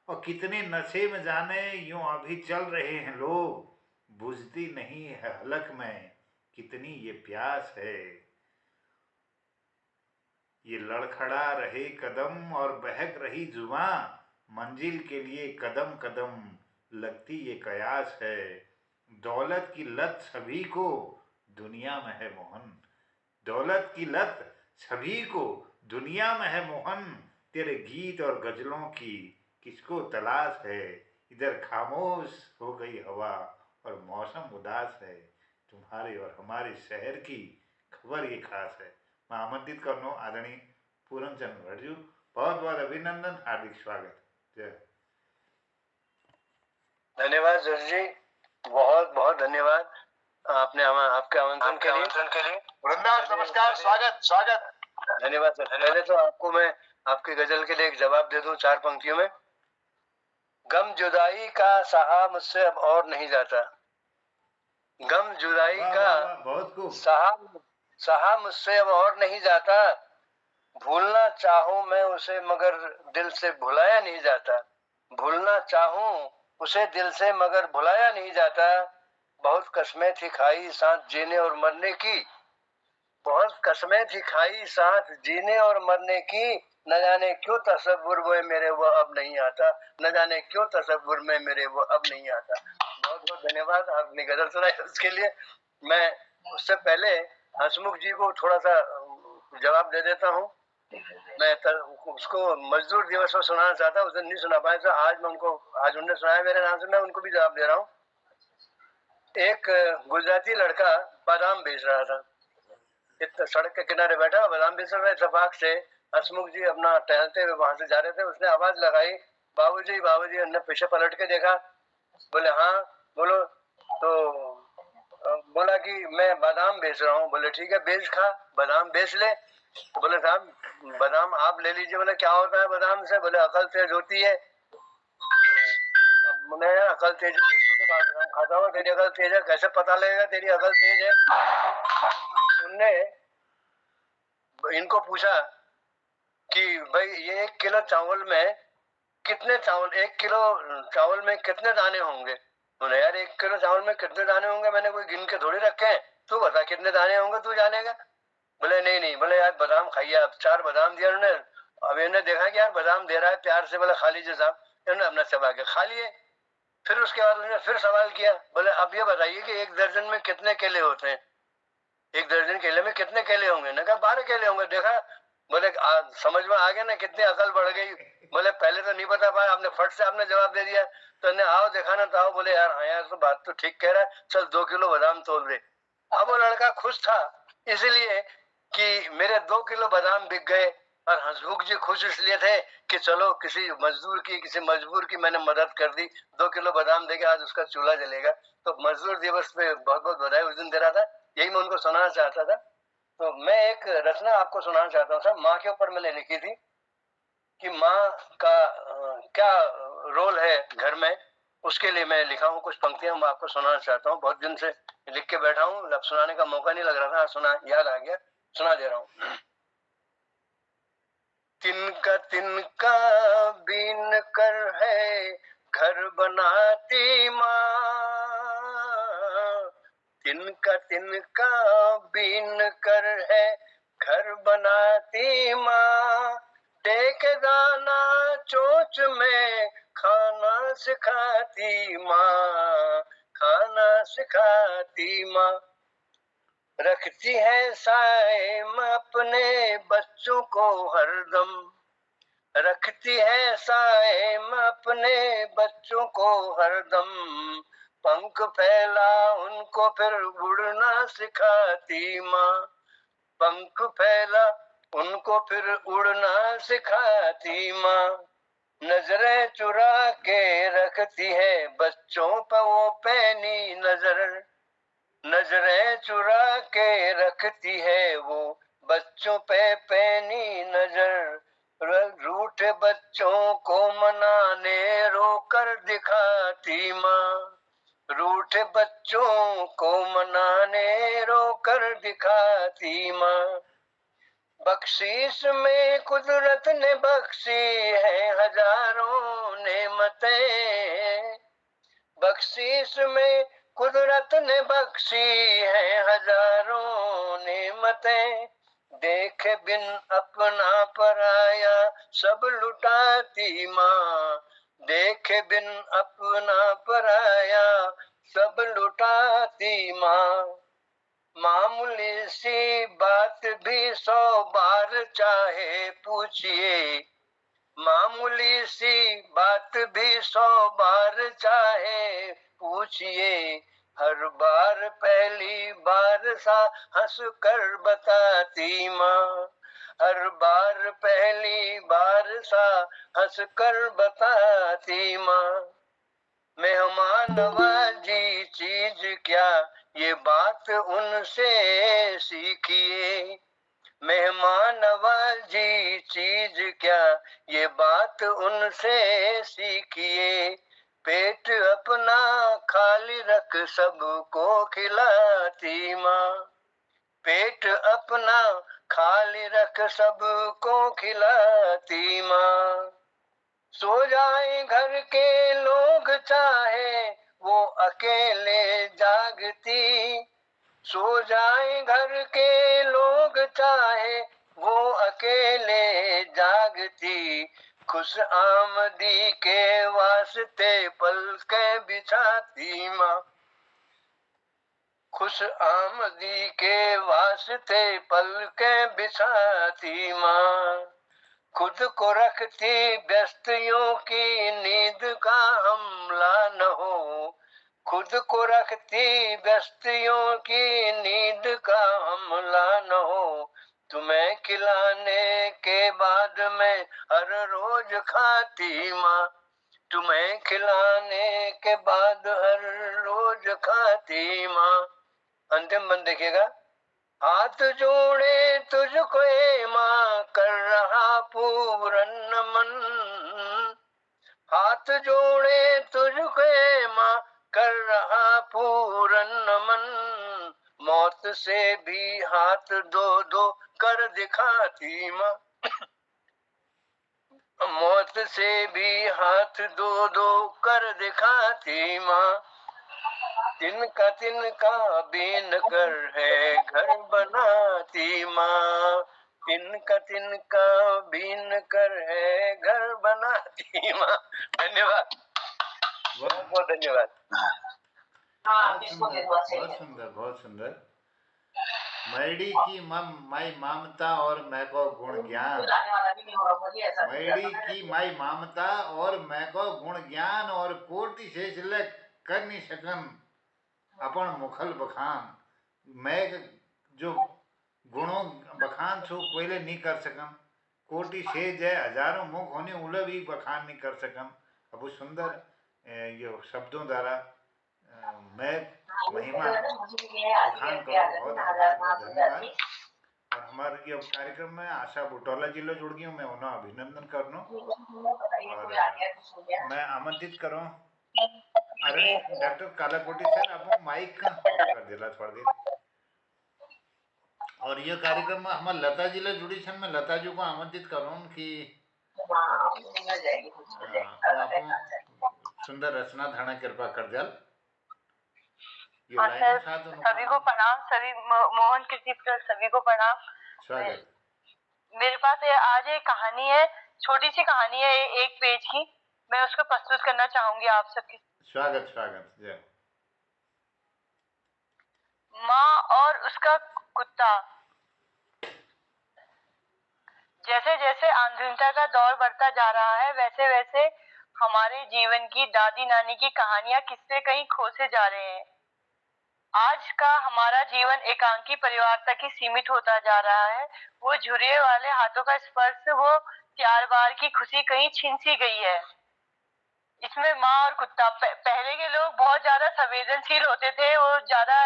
और कितने नशे में जाने यूं अभी चल रहे हैं लोग, बुझती नहीं है हलक में कितनी ये प्यास है। ये लड़खड़ा रहे कदम और बहक रही जुबां, मंजिल के लिए कदम कदम लगती ये कयास है। दौलत की लत सभी को दुनिया में है मोहन, दौलत की लत सभी को दुनिया में है मोहन, तेरे गीत और गजलों की किसको तलाश है। इधर खामोश हो गई हवा और मौसम उदास है, तुम्हारे और हमारे शहर की खबर ये खास है। मैं आमंत्रित करनो आदरणीय पूरनचंद भट्ट जी, बहुत बहुत अभिनंदन, हार्दिक स्वागत। जय। धन्यवाद जोशी जी, बहुत बहुत धन्यवाद आपने आपके आमंत्रण के लिए। वृंदावन नमस्कार, स्वागत स्वागत। धन्यवाद सर। पहले तो आपको मैं आपकी गजल के लिए एक जवाब दे दूं 4 पंक्तियों में। गम जुदाई का सहा मुझसे अब और नहीं जाता, गम जुदाई का बहुत खूब। सहा मुझसे अब और नहीं जाता, भूलना चाहूं मैं उसे मगर दिल से भुलाया नहीं जाता, भूलना चाहूं उसे दिल से मगर भुलाया नहीं जाता। बहुत कसमें थी खाई साथ जीने और मरने की, बहुत कसमें थी खाई साथ जीने और मरने की, न जाने क्यों तसव्वुर में मेरे वो अब नहीं आता, न जाने क्यों तसव्वुर में मेरे वो अब नहीं आता। बहुत बहुत धन्यवाद आपने गजल सुनाई उसके लिए। मैं उससे पहले हसमुख जी को थोड़ा सा जवाब दे देता हूँ। मैं उसको मजदूर दिवस पर सुनाना चाहता, उस दिन नहीं सुना पाया, तो आज मैं उनको, आज उन्होंने सुनाया मेरे नाम से, मैं उनको भी जवाब दे रहा हूँ। एक गुजराती लड़का बादाम बेच रहा था, सड़क के किनारे बैठा बादाम बेच रहा, इत्तेफाक से हसमुख जी अपना टहलते हुए वहां से जा रहे थे, उसने आवाज लगाई बाबूजी बाबूजी। उन्होंने पीछे पलट के देखा, बोले हाँ बोलो। तो बोला कि मैं बादाम बेच रहा हूँ। बोले ठीक है बेच खा, बादाम बेच ले। तो बोले साहब बादाम आप ले लीजिए। बोले क्या होता है बादाम से? बोले अकल तेज होती है। अब मैं अकल तेज होती है, तू तो बादाम खाता हुआ, तेरी अकल तेज है, कैसे पता लगेगा तेरी अकल तेज है? उनने इनको पूछा कि भाई ये 1 किलो चावल में कितने चावल, 1 किलो चावल में कितने दाने होंगे? बोले यार 1 किलो चावल में कितने दाने होंगे मैंने कोई गिन के थोड़ी रखे हैं, तू बता कितने दाने होंगे, तू जानेगा। बोले नहीं नहीं। बोले यार बादाम खाइए आप। 4 बादाम दिया उन्होंने। अब इन्होंने देखा कि यार बादाम दे रहा है प्यार से, बोले खा लीजिए साहब। इन्होंने अपना चबा के खा लिए। फिर उसके बाद उन्होंने फिर सवाल किया, बोले अब ये बताइए कि 1 दर्जन में कितने केले होते हैं? 1 दर्जन केले में कितने केले होंगे? ने कहा 12 केले होंगे। देखा, बोले समझ में आ गया ना कितनी अकल बढ़ गई। बोले पहले तो नहीं बता पाया, आपने फट से आपने जवाब दे दिया। तो ने आओ देखा ना, तो आओ। बोले यार हाँ यार तो बात तो ठीक कह रहा है, चल 2 किलो बादाम तोल दे। अब वो लड़का खुश था इसलिए कि मेरे 2 किलो बादाम बिक गए, और हसमुख जी खुश इसलिए थे कि चलो किसी मजदूर की, किसी मजबूर की मैंने मदद कर दी, 2 किलो बादाम देके आज उसका चूल्हा जलेगा। तो मजदूर दिवस पे बहुत बहुत बधाई उस दिन दे रहा था, यही मैं उनको सुनाना चाहता था। तो मैं एक रचना आपको सुनाना चाहता हूँ। माँ के ऊपर मैंने लिखी थी कि माँ का क्या रोल है घर में, उसके लिए मैं लिखा हूँ। कुछ पंक्तियां मैं आपको सुनाना चाहता हूँ, बहुत दिन से लिख के बैठा हूँ, अब सुनाने का मौका नहीं लग रहा था, सुना याद आ गया, सुना दे रहा हूँ। तिनका तिनका बीन कर है घर बनाती माँ, तिनका बीन कर है घर बनाती माँ। टेक दाना चोंच में खाना सिखाती माँ, खाना सिखाती माँ। रखती है साइम अपने बच्चों को हरदम, रखती है साइम अपने बच्चों को हरदम। पंख फैला उनको फिर उड़ना सिखाती माँ, पंख फैला उनको फिर उड़ना सिखाती माँ। नजरें चुरा के रखती है बच्चों पर वो पैनी नजर, नजरें चुरा के रखती है वो बच्चों पे पैनी नजर। रूठे बच्चों को मनाने रोकर दिखाती माँ, रूठे बच्चों को मनाने रोकर दिखाती माँ। बख्शीश में कुदरत ने बख्शी है हजारों नेमतें, बख्शीश में कुदरत ने बख्शी है हजारों नेमतें। देखे बिन अपना पराया सब लुटाती माँ, देखे बिन अपना पराया सब लुटाती माँ। मामूली सी बात भी 100 बार चाहे पूछिए, मामूली सी बात भी 100 बार चाहे पूछिए। हर बार पहली बार सा हंस कर बताती माँ, हर बार पहली बार सा हंस कर बताती माँ। मेहमान नवाजी चीज क्या ये बात उनसे सीखिए, मेहमान नवाजी चीज क्या ये बात उनसे सीखिए। पेट अपना खाली रख सबको खिलाती माँ, पेट अपना खाली रख सबको खिलाती माँ। सो जाए घर के लोग चाहे वो अकेले जागती, सो जाए घर के लोग चाहे वो अकेले जागती। खुश आमदी के वास्ते पलकें बिछाती माँ, खुश आमदी के वास्ते पलकें बिछाती माँ। खुद को रखती व्यस्तियों की नींद का हमला न हो, खुद को रखती व्यस्तियों की नींद का हमला न हो। तुम्हें खिलाने के बाद मैं हर रोज खाती माँ, तुम्हें खिलाने के बाद हर रोज खाती माँ। अंतिम बंद देखिएगा। हाथ जोड़े तुझको ए माँ कर रहा पूरन मन, हाथ जोड़े तुझको ए माँ कर रहा पूरन मन। मौत से भी हाथ दो दो कर दिखाती माँ, मौत से भी हाथ दो दो कर दिखाती माँ। तिनका बीन कर है घर बनाती माँ, तिनका बीन कर है घर बनाती माँ। धन्यवाद, बहुत बहुत धन्यवाद। बहुत सुंदर, बहुत सुंदर, बहुत सुंदर। मैडी की माई ममता और मैं को गुण ज्ञान, मैडी की माई ममता और मैं को गुण ज्ञान और कोटि शेष ले कर नहीं सकन अपन मुखल बखान। मैं जो गुणों बखान छो पहले नहीं कर सकन, कोटि शेष है हजारों मुख होने उले भी बखान नहीं कर सकन। अब सुंदर ये शब्दों द्वारा मैं महिमा बखान करो, बहुत आभार, बहुत धन्यवाद। और हमारे ये कार्यक्रम में आशा बुटोला जिले जुड़ गई हूँ, मैं उन्हें अभिनंदन करनो और मैं आमंत्रित करूँ अरे डॉक्टर कालाकोटी सर आप माइक ऑफ कर दिला थोड़ी देर। और ये कार्यक्रम में हमारे लता जिले जुड़ी छन, मैं लता जी को आमंत्रित करूँ कि सुंदर रचना धारणा कृपा कर जल हाँ सर, सभी को प्रणाम, सभी मोहन कीर्ति पर सभी को प्रणाम। स्वागत। मेरे पास आज एक कहानी है, छोटी सी कहानी है, एक पेज की। मैं उसको प्रस्तुत करना चाहूंगी आप सबके। स्वागत स्वागत। जय। माँ और उसका कुत्ता। जैसे जैसे आधुनिकता का दौर बढ़ता जा रहा है, वैसे वैसे हमारे जीवन की दादी नानी की कहानियां किस्से कहीं खोसे जा रहे हैं। आज का हमारा जीवन एकांकी परिवार तक ही सीमित होता जा रहा है। वो झुर्रियों वाले हाथों का स्पर्श, वो प्यार बार की खुशी कहीं छिन सी गई है। इसमें माँ और कुत्ता। पहले के लोग बहुत ज्यादा संवेदनशील होते थे, वो ज्यादा।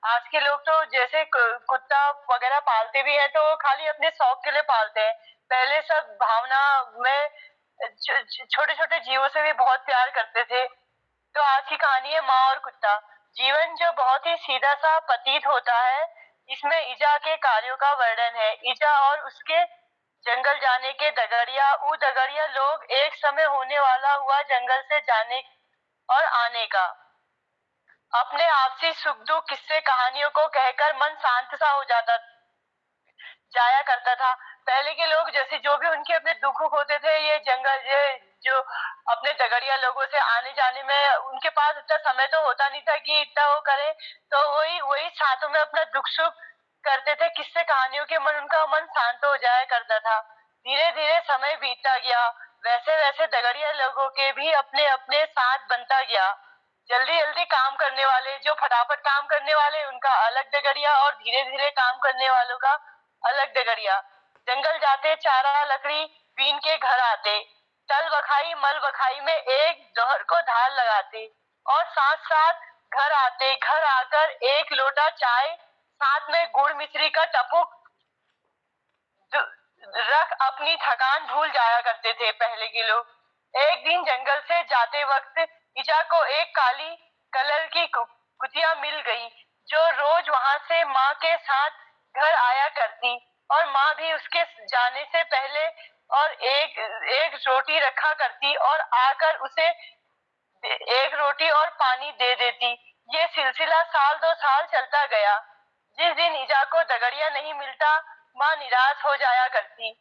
आज के लोग तो जैसे कुत्ता वगैरह पालते भी है तो वो खाली अपने शौक के लिए पालते हैं। पहले सब भावना में छोटे छोटे जीवों से भी बहुत प्यार करते थे। तो आज की कहानी है माँ और कुत्ता। जीवन जो बहुत ही सीधा सा प्रतीत होता है, इसमें ईजा के कार्यों का वर्णन है। ईजा और उसके जंगल जाने के दगड़िया, वो दगड़िया लोग एक समय होने वाला हुआ जंगल से जाने और आने का। अपने आपसी सुख दुख किस्से कहानियों को कहकर मन शांत सा हो जाया करता था। पहले के लोग जैसे जो भी उनके अपने दुख होते थे, ये जंगल जो अपने दगड़िया लोगों से आने जाने में उनके पास इतना समय तो होता नहीं था कि इतना वो करे, तो वही साथों में अपना दुख सुख करते थे। किस्से कहानियों के उनका मन शांत हो जाया करता था। धीरे धीरे समय बीतता गया, वैसे वैसे दगड़िया लोगों के भी अपने अपने साथ बनता गया। जल्दी जल्दी काम करने वाले, जो फटाफट काम करने वाले, उनका अलग दगड़िया, और धीरे धीरे काम करने वालों का अलग दगड़िया। जंगल जाते, चारा लकड़ी बीन के घर आते, तल बखाई मल बखाई में एक दोहर को धार लगाते, और साथ साथ घर आते। घर आकर एक लोटा चाय, साथ में गुड़ मिश्री का टपुक रख अपनी थकान भूल जाया करते थे पहले के लोग। एक दिन जंगल से जाते वक्त ईजा को एक काली कलर की कुतिया मिल गई, जो रोज वहां से माँ के साथ घर आया करती, और माँ भी उसके जाने से पहले और एक रोटी रखा करती और आकर उसे एक रोटी और पानी दे देती। ये सिलसिला साल 2 साल चलता गया। जिस दिन ईजा को दगड़िया नहीं मिलता, माँ निराश हो जाया करती।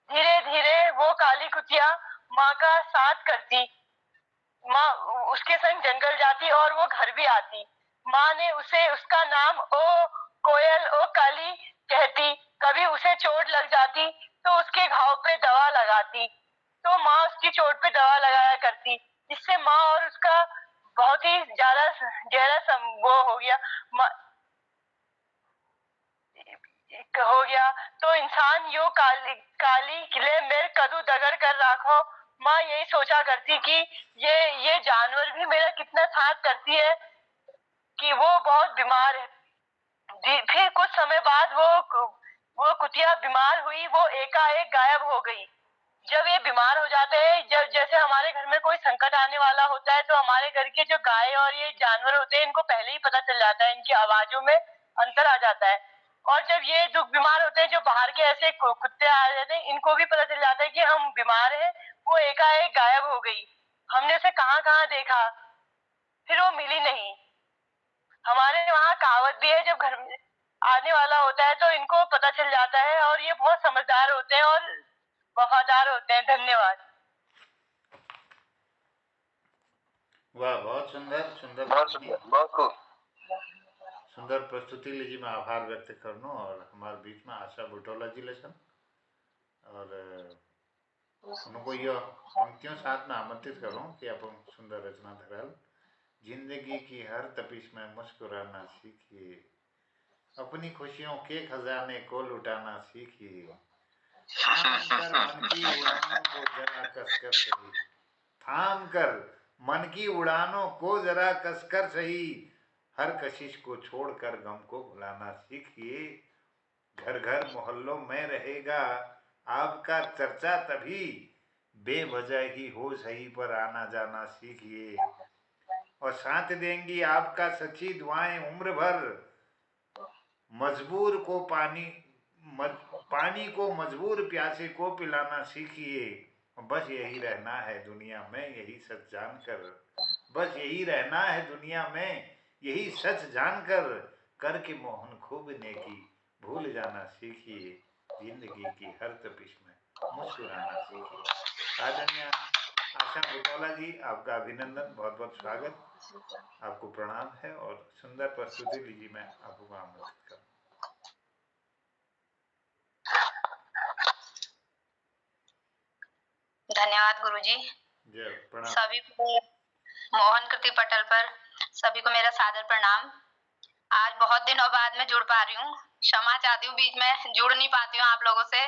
धीरे धीरे वो काली कुतिया माँ का साथ करती। माँ उसके संग जंगल जाती और वो घर भी आती। माँ ने उसे उसका नाम ओ कोयल ओ काली कहती। कभी उसे चोट लग जाती तो उसके घाव पे दवा लगाती, तो माँ उसकी चोट पे दवा लगाया करती, जिससे माँ और उसका बहुत ही ज्यादा गहरा वो हो गया तो इंसान यो काली काली किले मेरे कदू दगड़ कर राखो। माँ यही सोचा करती कि ये जानवर भी मेरा कितना साथ करती है, कि वो बहुत बीमार है। फिर कुछ समय बाद वो कुतिया बीमार हुई, वो एकाएक गायब हो गई। जब ये बीमार हो जाते हैं, जब जैसे हमारे घर में कोई संकट आने वाला होता है, तो हमारे घर के जो गाय और ये जानवर होते हैं, इनको पहले ही पता चल जाता है, इनकी आवाजों में अंतर आ जाता है। और जब ये दुख बीमार होते हैं, जो बाहर के ऐसे कुत्ते आ जाते हैं, इनको भी पता चल जाता है कि हम बीमार हैं। वो एकाएक गायब हो गई। हमने उसे कहाँ कहाँ देखा, फिर वो मिली नहीं। हमारे वहाँ कहावत भी है, जब घर में आने वाला होता है तो इनको पता चल जाता है, और ये बहुत समझदार होते हैं और वफादार होते हैं। धन्यवाद। वाह, बहुत सुंदर सुंदर बहुत खूब। सुंदर प्रस्तुति लीजिए। मैं आभार व्यक्त करनो और हमारे बीच में आशा बुटोला जी लेसन और उनको यह पंक्तियों साथ में आमंत्रित करूं कि अपन सुंदर रचना धरल। जिंदगी की हर तपिश में मुस्कुराना सीखिए, अपनी खुशियों के खजाने को लुटाना सीखिए, थाम कर मन की उड़ानों को जरा कसकर सही, थाम कर मन की उड़ानों को जरा कसकर सही, हर कशिश को छोड़कर गम को भुलाना सीखिए। घर घर मोहल्लों में रहेगा आपका चर्चा, तभी बेवजह ही हो सही पर आना जाना सीखिए, और साथ देंगी आपका सच्ची दुआएं उम्र भर। मजबूर को पानी को मजबूर प्यासे को पिलाना सीखिए, बस यही रहना है दुनिया में, यही सच जानकर बस यही रहना है दुनिया में, यही सच जानकर करके मोहन खूब नेकी, भूल जाना सीखिए जिंदगी की हर तपिश में मुस्कुराना सीखिए। आदरणीय आशा बुटौला जी, आपका अभिनंदन, बहुत बहुत स्वागत, आपको प्रणाम है और सुंदर प्रस्तुति लीजिए। मैं आपको आमंत्रित करूँ। धन्यवाद गुरुजी। जय प्रणाम। सभी को मोहन कृति पटल पर सभी को मेरा सादर प्रणाम। आज बहुत दिनों बाद मैं जुड़ पा रही हूँ, क्षमा चाहती हूँ, बीच में जुड़ नहीं पाती हूँ आप लोगों से,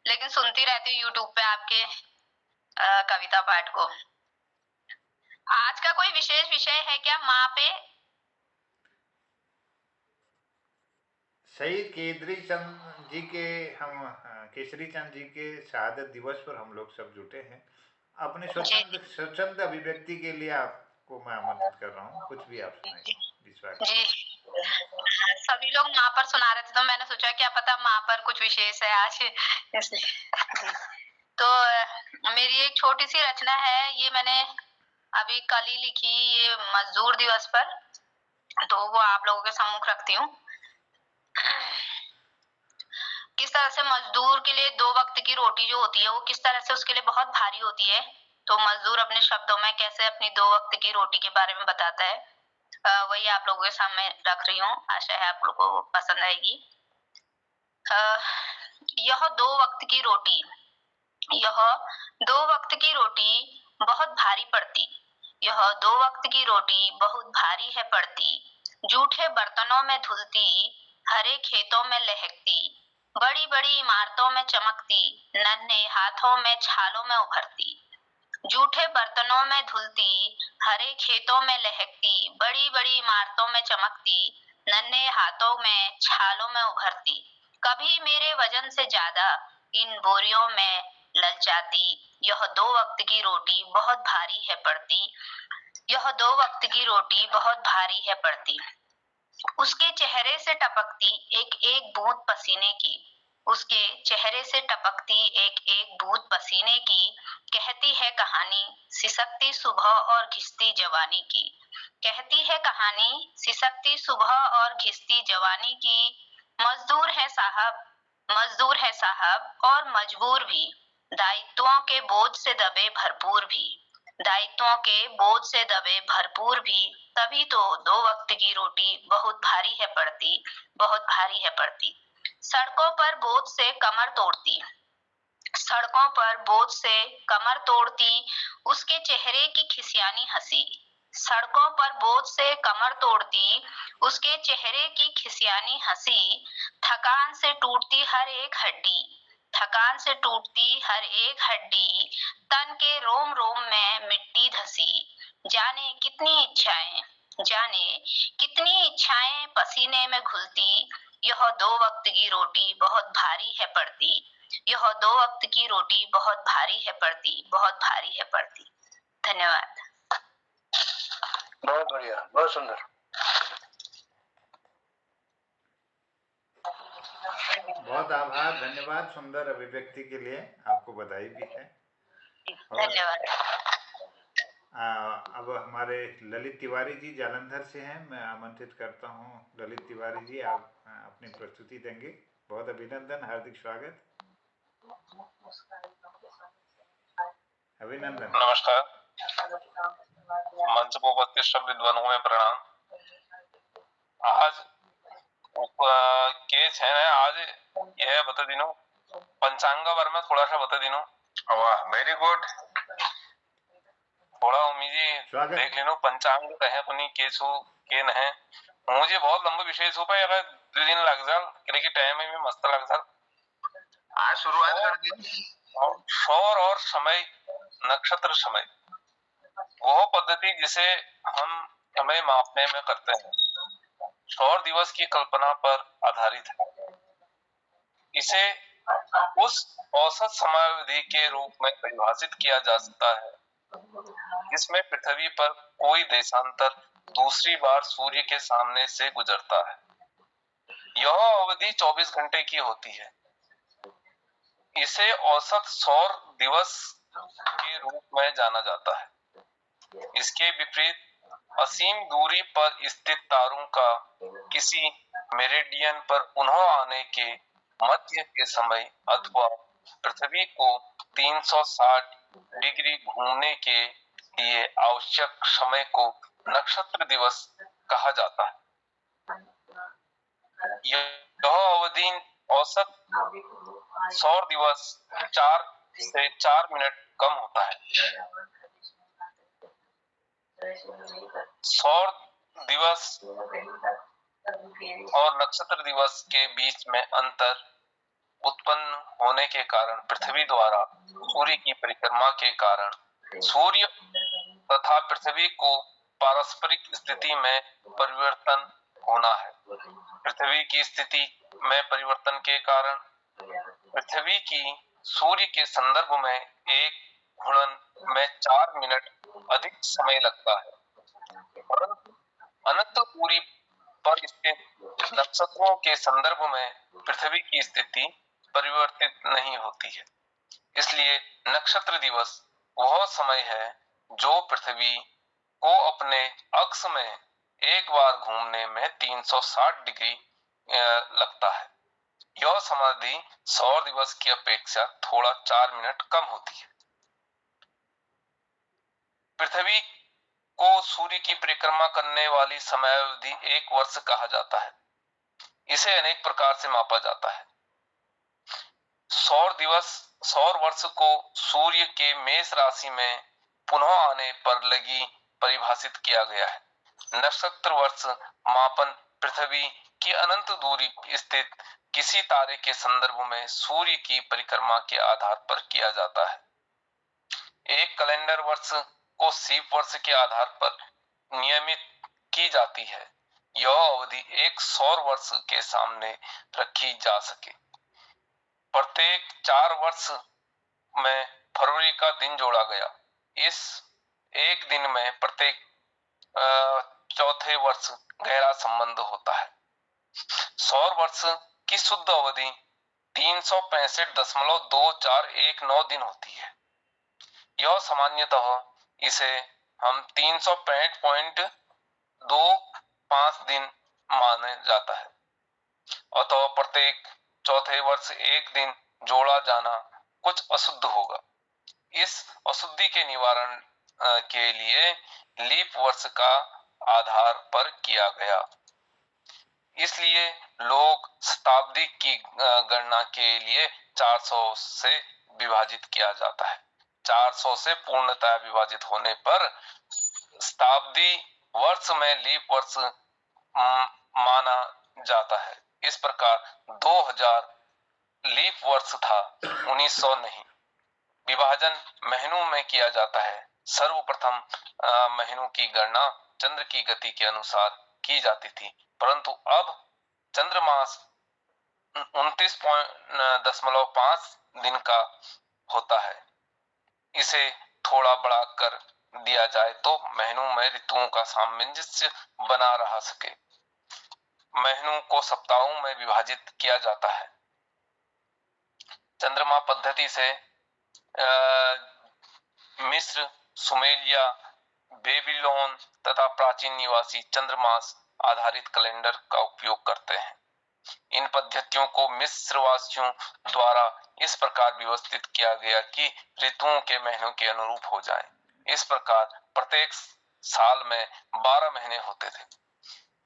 लेकिन सुनती रहती हूँ यूट्यूब पे आपके कविता पाठ को। आज का कोई विशेष विषय है क्या माँ पे? शहीद केसरी चंद जी के केसरी चंद जी के शहादत दिवस पर हम लोग सब जुटे हैं। अपने स्वच्छंद अभिव्यक्ति के लिए आपको मैं आमंत्रित कर रहा हूँ, कुछ भी आप सुनाइए। जी, सभी लोग माँ पर सुना रहे थे तो मैंने सोचा क्या पता माँ पर कुछ विशेष है आज, इसलिए। तो मेरी एक छोटी सी रचना है, ये मैंने अभी कल ही लिखी, ये मजदूर दिवस पर, तो वो आप लोगों के सम्मुख रखती हूँ। किस तरह से मजदूर के लिए 2 वक्त की रोटी जो होती है वो किस तरह से उसके लिए बहुत भारी होती है, तो मजदूर अपने शब्दों में कैसे अपनी 2 वक्त की रोटी के बारे में बताता है, वही आप लोगों के सामने रख रही हूँ। आशा है आप लोगों को पसंद आएगी। यह 2 वक्त की रोटी, यह 2 वक्त की रोटी बहुत भारी पड़ती, यह 2 वक्त की रोटी बहुत भारी है पड़ती, जूठे बर्तनों में धुलती, हरे खेतों में लहकती, बड़ी बड़ी इमारतों में चमकती, नन्हे हाथों में छालों में उभरती। जूठे बर्तनों में धुलती, हरे खेतों में लहकती, बड़ी बड़ी इमारतों में चमकती, नन्हे हाथों में छालों में उभरती। कभी मेरे वजन से ज्यादा इन बोरियों में ललचाती, यह 2 वक्त की रोटी बहुत भारी है पड़ती, यह 2 वक्त की रोटी बहुत भारी है पड़ती। उसके चेहरे से टपकती एक एक बूंद पसीने की, उसके चेहरे से टपकती एक एक बूंद पसीने की, कहती है कहानी सिसकती सुबह और घिसती जवानी की, कहती है कहानी सिसकती सुबह और घिसती जवानी की। मजदूर है साहब, मजदूर है साहब और मजबूर भी, दायित्वों के बोझ से दबे भरपूर भी, दायित्वों के बोझ से दबे भरपूर भी, तभी तो 2 वक्त की रोटी बहुत भारी है पड़ती, बहुत भारी है पड़ती। सड़कों पर बोझ से कमर तोड़ती, सड़कों पर बोझ से कमर तोड़ती, उसके चेहरे की खिसियानी हंसी, सड़कों पर बोझ से कमर तोड़ती, उसके चेहरे की खिसियानी हंसी। थकान से टूटती हर एक हड्डी, थकान से टूटती हर एक हड्डी, तन के रोम रोम में मिट्टी धसी, जाने कितनी इच्छाएं, जाने कितनी इच्छाएं पसीने में घुलती, यह 2 वक्त की रोटी बहुत भारी है पड़ती, यह 2 वक्त की रोटी बहुत भारी है पड़ती, बहुत भारी है पड़ती। धन्यवाद। बहुत बढ़िया, बहुत सुंदर। बहुत आभार, धन्यवाद सुंदर अभिव्यक्ति के लिए, आपको बधाई भी है। धन्यवाद। अब हमारे ललित तिवारी जी जालंधर से हैं, मैं आमंत्रित करता हूं। ललित तिवारी जी, आप अपनी प्रस्तुति देंगे। बहुत अभिनंदन, हार्दिक स्वागत, अभिनंदन। नमस्कार, मंच पर उपस्थित सब विद्वानों में प्रणाम। आज केस है आज यह बता दिनो पंचांग बारे में थोड़ा सा बता दिनो। वाह, वेरी गुड। थोड़ा उम्मीद देख लेनो पंचांग कहे अपनी केस हो के न है। मुझे बहुत लंबा विषय हो पाए, अगर 2 दिन लग जाए क्योंकि टाइम में मस्त लग जाए। आज शुरुआत कर दी। सौर और समय, नक्षत्र समय, वह पद्धति जिसे हम समय मापने में करते हैं, सौर दिवस की कल्पना पर आधारित है। इसे उस औसत समयावधि के रूप में परिभाषित किया जा सकता है जिसमें पृथ्वी पर कोई देशांतर दूसरी बार सूर्य के सामने से गुजरता है। यह अवधि 24 घंटे की होती है। इसे औसत सौर दिवस के रूप में जाना जाता है। इसके विपरीत असीम दूरी पर स्थित तारों का किसी मेरिडियन पर पुनः आने के मध्य के समय अथवा पृथ्वी को 360 डिग्री घूमने के लिए आवश्यक समय को नक्षत्र दिवस कहा जाता है। यह अवधि औसत सौर दिवस 4 से 4 मिनट कम होता है। सौर दिवस और नक्षत्र दिवस के बीच में अंतर उत्पन्न होने के कारण पृथ्वी द्वारा सूर्य की परिक्रमा के कारण सूर्य तथा पृथ्वी को पारस्परिक स्थिति में परिवर्तन होना है। पृथ्वी की स्थिति में परिवर्तन के कारण पृथ्वी की सूर्य के संदर्भ में एक घूर्णन में 4 मिनट अधिक समय लगता है, परंतु अनंत दूरी पर स्थित नक्षत्रों के संदर्भ में पृथ्वी की स्थिति परिवर्तित नहीं होती है। इसलिए नक्षत्र दिवस वह समय है जो पृथ्वी को अपने अक्ष में एक बार घूमने में 360 डिग्री लगता है। यह समाधि सौर दिवस की अपेक्षा थोड़ा 4 मिनट कम होती है। पृथ्वी को सूर्य की परिक्रमा करने वाली समयावधि 1 वर्ष कहा जाता है। इसे अनेक प्रकार से मापा जाता है। सौर वर्ष को सूर्य के मेष राशि में पुनः आने पर लगी परिभाषित किया गया है। नक्षत्र वर्ष मापन पृथ्वी की अनंत दूरी स्थित किसी तारे के संदर्भ में सूर्य की परिक्रमा के आधार पर किया जाता है। एक कैलेंडर वर्ष को शीप वर्ष के आधार पर नियमित की जाती है। यह अवधि एक सौर वर्ष के सामने रखी जा सके। प्रत्येक 4 वर्ष में फरवरी का दिन जोड़ा गया। इस एक दिन में प्रत्येक चौथे वर्ष गहरा संबंध होता है। सौर वर्ष की शुद्ध अवधि 365.2419 दिन होती है। यह सामान्यतः इसे हम 365.25 दिन माने जाता है। अतः प्रत्येक चौथे वर्ष एक दिन जोड़ा जाना कुछ अशुद्ध होगा। इस अशुद्धि के निवारण के लिए लीप वर्ष का आधार पर किया गया। इसलिए लोग शताब्दी की गणना के लिए 400 से विभाजित किया जाता है। 400 से पूर्णतः विभाजित होने पर शताब्दी वर्ष में लीप वर्ष माना जाता है। इस प्रकार 2000 लीप वर्ष था, 1900 नहीं। विभाजन महीनों में किया जाता है। सर्वप्रथम महीनों की गणना चंद्र की गति के अनुसार की जाती थी, परंतु अब चंद्रमास 29.5 दिन का होता है। इसे थोड़ा बढ़ा कर दिया जाए तो महीनों में ऋतुओं का सामंजस्य बना रह सके। महीनों को सप्ताहों में विभाजित किया जाता है। चंद्रमा पद्धति से मिस्र, सुमेलिया, बेबीलोन तथा प्राचीन निवासी चंद्रमास आधारित कैलेंडर का उपयोग करते हैं। इन पद्धतियों को मिस्रवासियों द्वारा इस प्रकार व्यवस्थित किया गया कि ऋतुओं के महीनों के अनुरूप हो जाएं। इस प्रकार प्रत्येक साल में 12 महीने होते थे।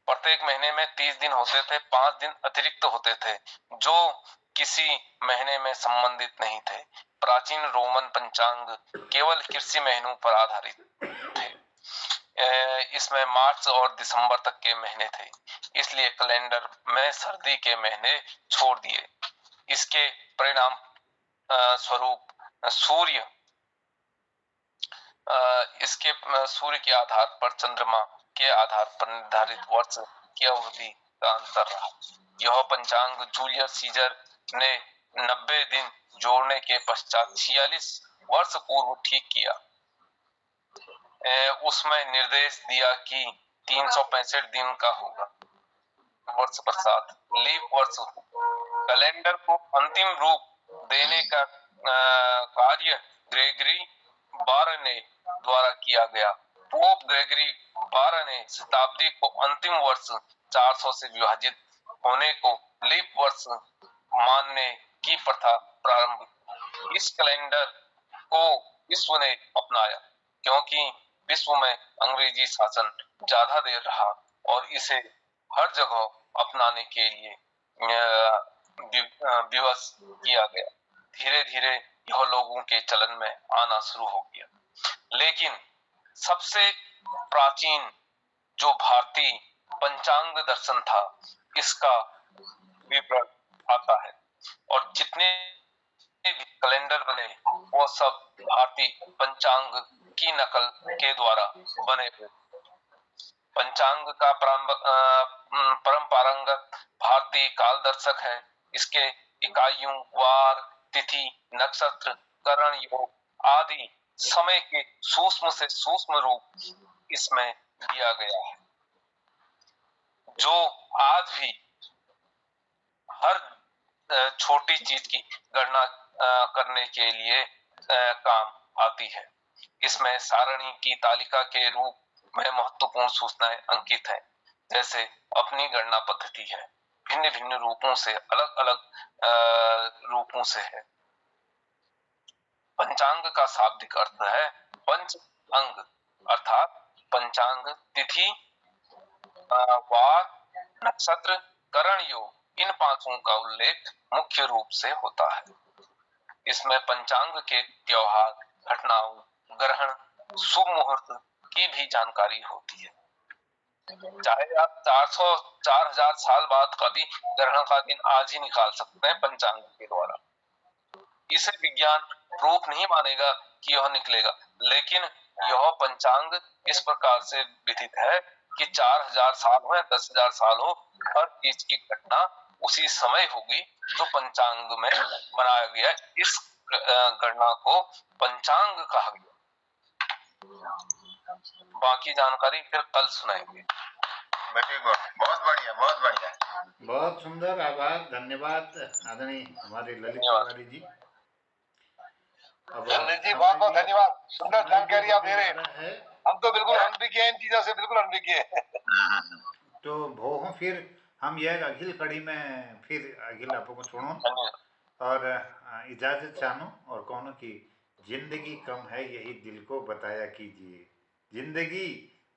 प्रत्येक महीने में 30 दिन होते थे। 5 दिन अतिरिक्त होते थे जो किसी महीने में संबंधित नहीं थे। प्राचीन रोमन पंचांग केवल कृषि महीनों पर आधारित थे। इसमें मार्च और दिसंबर तक के महीने थे, इसलिए कैलेंडर में सर्दी के महीने छोड़ दिए। इसके परिणाम स्वरूप सूर्य के आधार पर चंद्रमा के आधार पर निर्धारित वर्ष की अवधि का अंतर रहा। यह पंचांग जूलियस सीजर ने 90 दिन जोड़ने के पश्चात 46 वर्ष पूर्व ठीक किया। उसमें निर्देश दिया कि 365 दिन का होगा। वर्ष पश्चात लीप वर्ष कैलेंडर को अंतिम रूप देने का कार्य ग्रेगरी बारने द्वारा किया गया। पोप ग्रेगरी 12 ने शताब्दी को अंतिम वर्ष 400 से विभाजित होने को लीप वर्ष मानने की प्रथा प्रारंभ की। इस कैलेंडर को विश्व ने अपनाया क्योंकि विश्व में अंग्रेजी शासन ज्यादा देर रहा और इसे हर जगह अपनाने के लिए विवश किया गया। धीरे धीरे यह लोगों के चलन में आना शुरू हो गया। लेकिन सबसे प्राचीन जो भारतीय पंचांग दर्शन था, इसका विवरण आता है और जितने भी कैलेंडर बने वो सब भारतीय पंचांग की नकल के द्वारा बने हुए। पंचांग का परंपरागत भारतीय काल दर्शक है। इसके इकाइयों वार, तिथि, नक्षत्र, करण योग आदि समय के सूक्ष्म से सूक्ष्म रूप इसमें दिया गया है, जो आज भी हर छोटी चीज की गणना करने के लिए काम आती है। इसमें सारणी की तालिका के रूप में महत्वपूर्ण सूचनाएं अंकित है, जैसे अपनी गणना पद्धति है, भिन्न भिन्न रूपों से, अलग अलग रूपों से है। पंचांग का शाब्दिक अर्थ है पंच अंग, अर्थात पंचांग, तिथि, वार, नक्षत्र, करण योग, इन पांचों का उल्लेख मुख्य रूप से होता है। इसमें पंचांग के त्योहार, घटनाओं, ग्रहण, शुभ मुहूर्त की भी जानकारी होती है। चाहे आप 4000 साल बाद का भी ग्रहण का दिन आज ही निकाल सकते हैं पंचांग के द्वारा। इसे विज्ञान प्रूफ नहीं मानेगा कि यह निकलेगा, लेकिन यह पंचांग इस प्रकार से विधित है कि 4000 साल हो या 10,000 साल हो, हर चीज की घटना उसी समय होगी जो पंचांग में बनाया गया। इस गणना को पंचांग कहा गया। बाकी जानकारी फिर कल सुनाएंगे। बहुत बढ़िया, बहुत बढ़िया, बहुत सुंदर। आभार, धन्यवाद आदरणीय हमारे ललित तिवारी जी। जी बहुत बहुत धन्यवाद, सुंदर जानकारी आप दे रहे हैं। हम तो बिल्कुल अनभिज्ञ हैं इन चीजों से, बिल्कुल अनभिज्ञ हैं। तो भोह फिर हम यह अगली कड़ी में फिर अगले आपको को छोड़ो और इजाजत चाहूँ और कौन की जिंदगी कम है यही दिल को बताया कीजिए, जिंदगी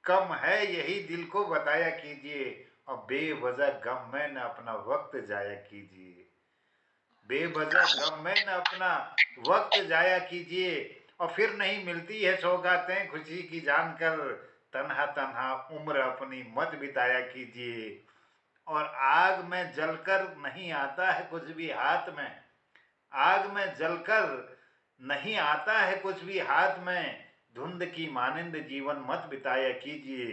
कम है यही दिल को बताया कीजिए और बेवजह गम में न अपना वक्त जाया कीजिए, बेवजह गम में न अपना वक्त जाया कीजिए और फिर नहीं मिलती है सौगातें खुशी की जानकर, तन्हा तन्हा उम्र अपनी मत बिताया कीजिए और आग में जलकर नहीं आता है कुछ भी हाथ में, आग में जलकर नहीं आता है कुछ भी हाथ में, धुंध की मानिंद जीवन मत बिताया कीजिए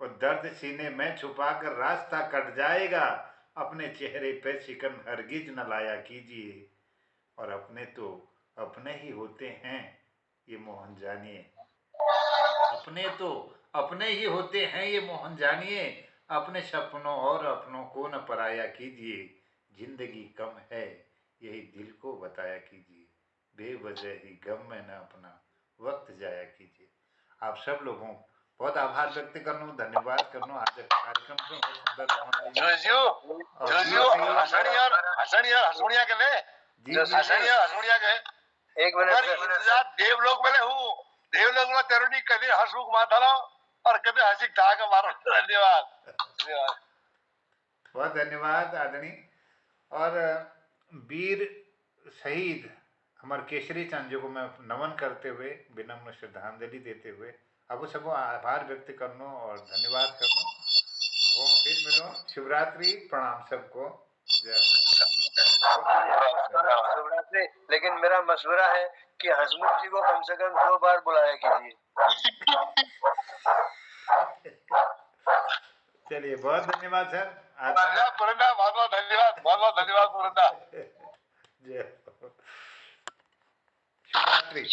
और दर्द सीने में छुपाकर रास्ता कट जाएगा, अपने चेहरे पे शिकन हरगिज न लाया कीजिए और अपने तो अपने ही होते हैं ये मोहन जानिए, अपने तो अपने ही होते हैं ये मोहन जानिए, अपने सपनों और अपनों को न पराया कीजिए, जिंदगी कम है यही दिल को बताया कीजिए, बेवजह ही गम में न अपना वक्त जाया कीजिए। आप सब लोगों बहुत आभार व्यक्त करनो, धन्यवाद करनो। आज कार्यक्रम को बहुत सुंदर हसनिया के ले हसनिया के एक मिनट इंतजार देवलोक में हूँ, देवलोक में तेरुनी कभी हंसमुख माथालो और कभी हंसी ठा के मारो। धन्यवाद, बहुत धन्यवाद आदरणीय। और वीर शहीद हमारे केसरी चंद जी को मैं नमन करते हुए विनम्र श्रद्धांजलि देते हुए अब सब आभार व्यक्त करनो और धन्यवाद करनो। वो फिर मिलो, शिवरात्रि, प्रणाम सबको, शिवरात्रि। लेकिन मेरा मशवरा है कि हसमुख जी को कम से कम 2 बार बुलाया कीजिए। चलिए, बहुत धन्यवाद सर। पुरंदा बहुत बहुत धन्यवाद, बहुत बहुत धन्यवाद पुरंदा। जय शिवरात्रि।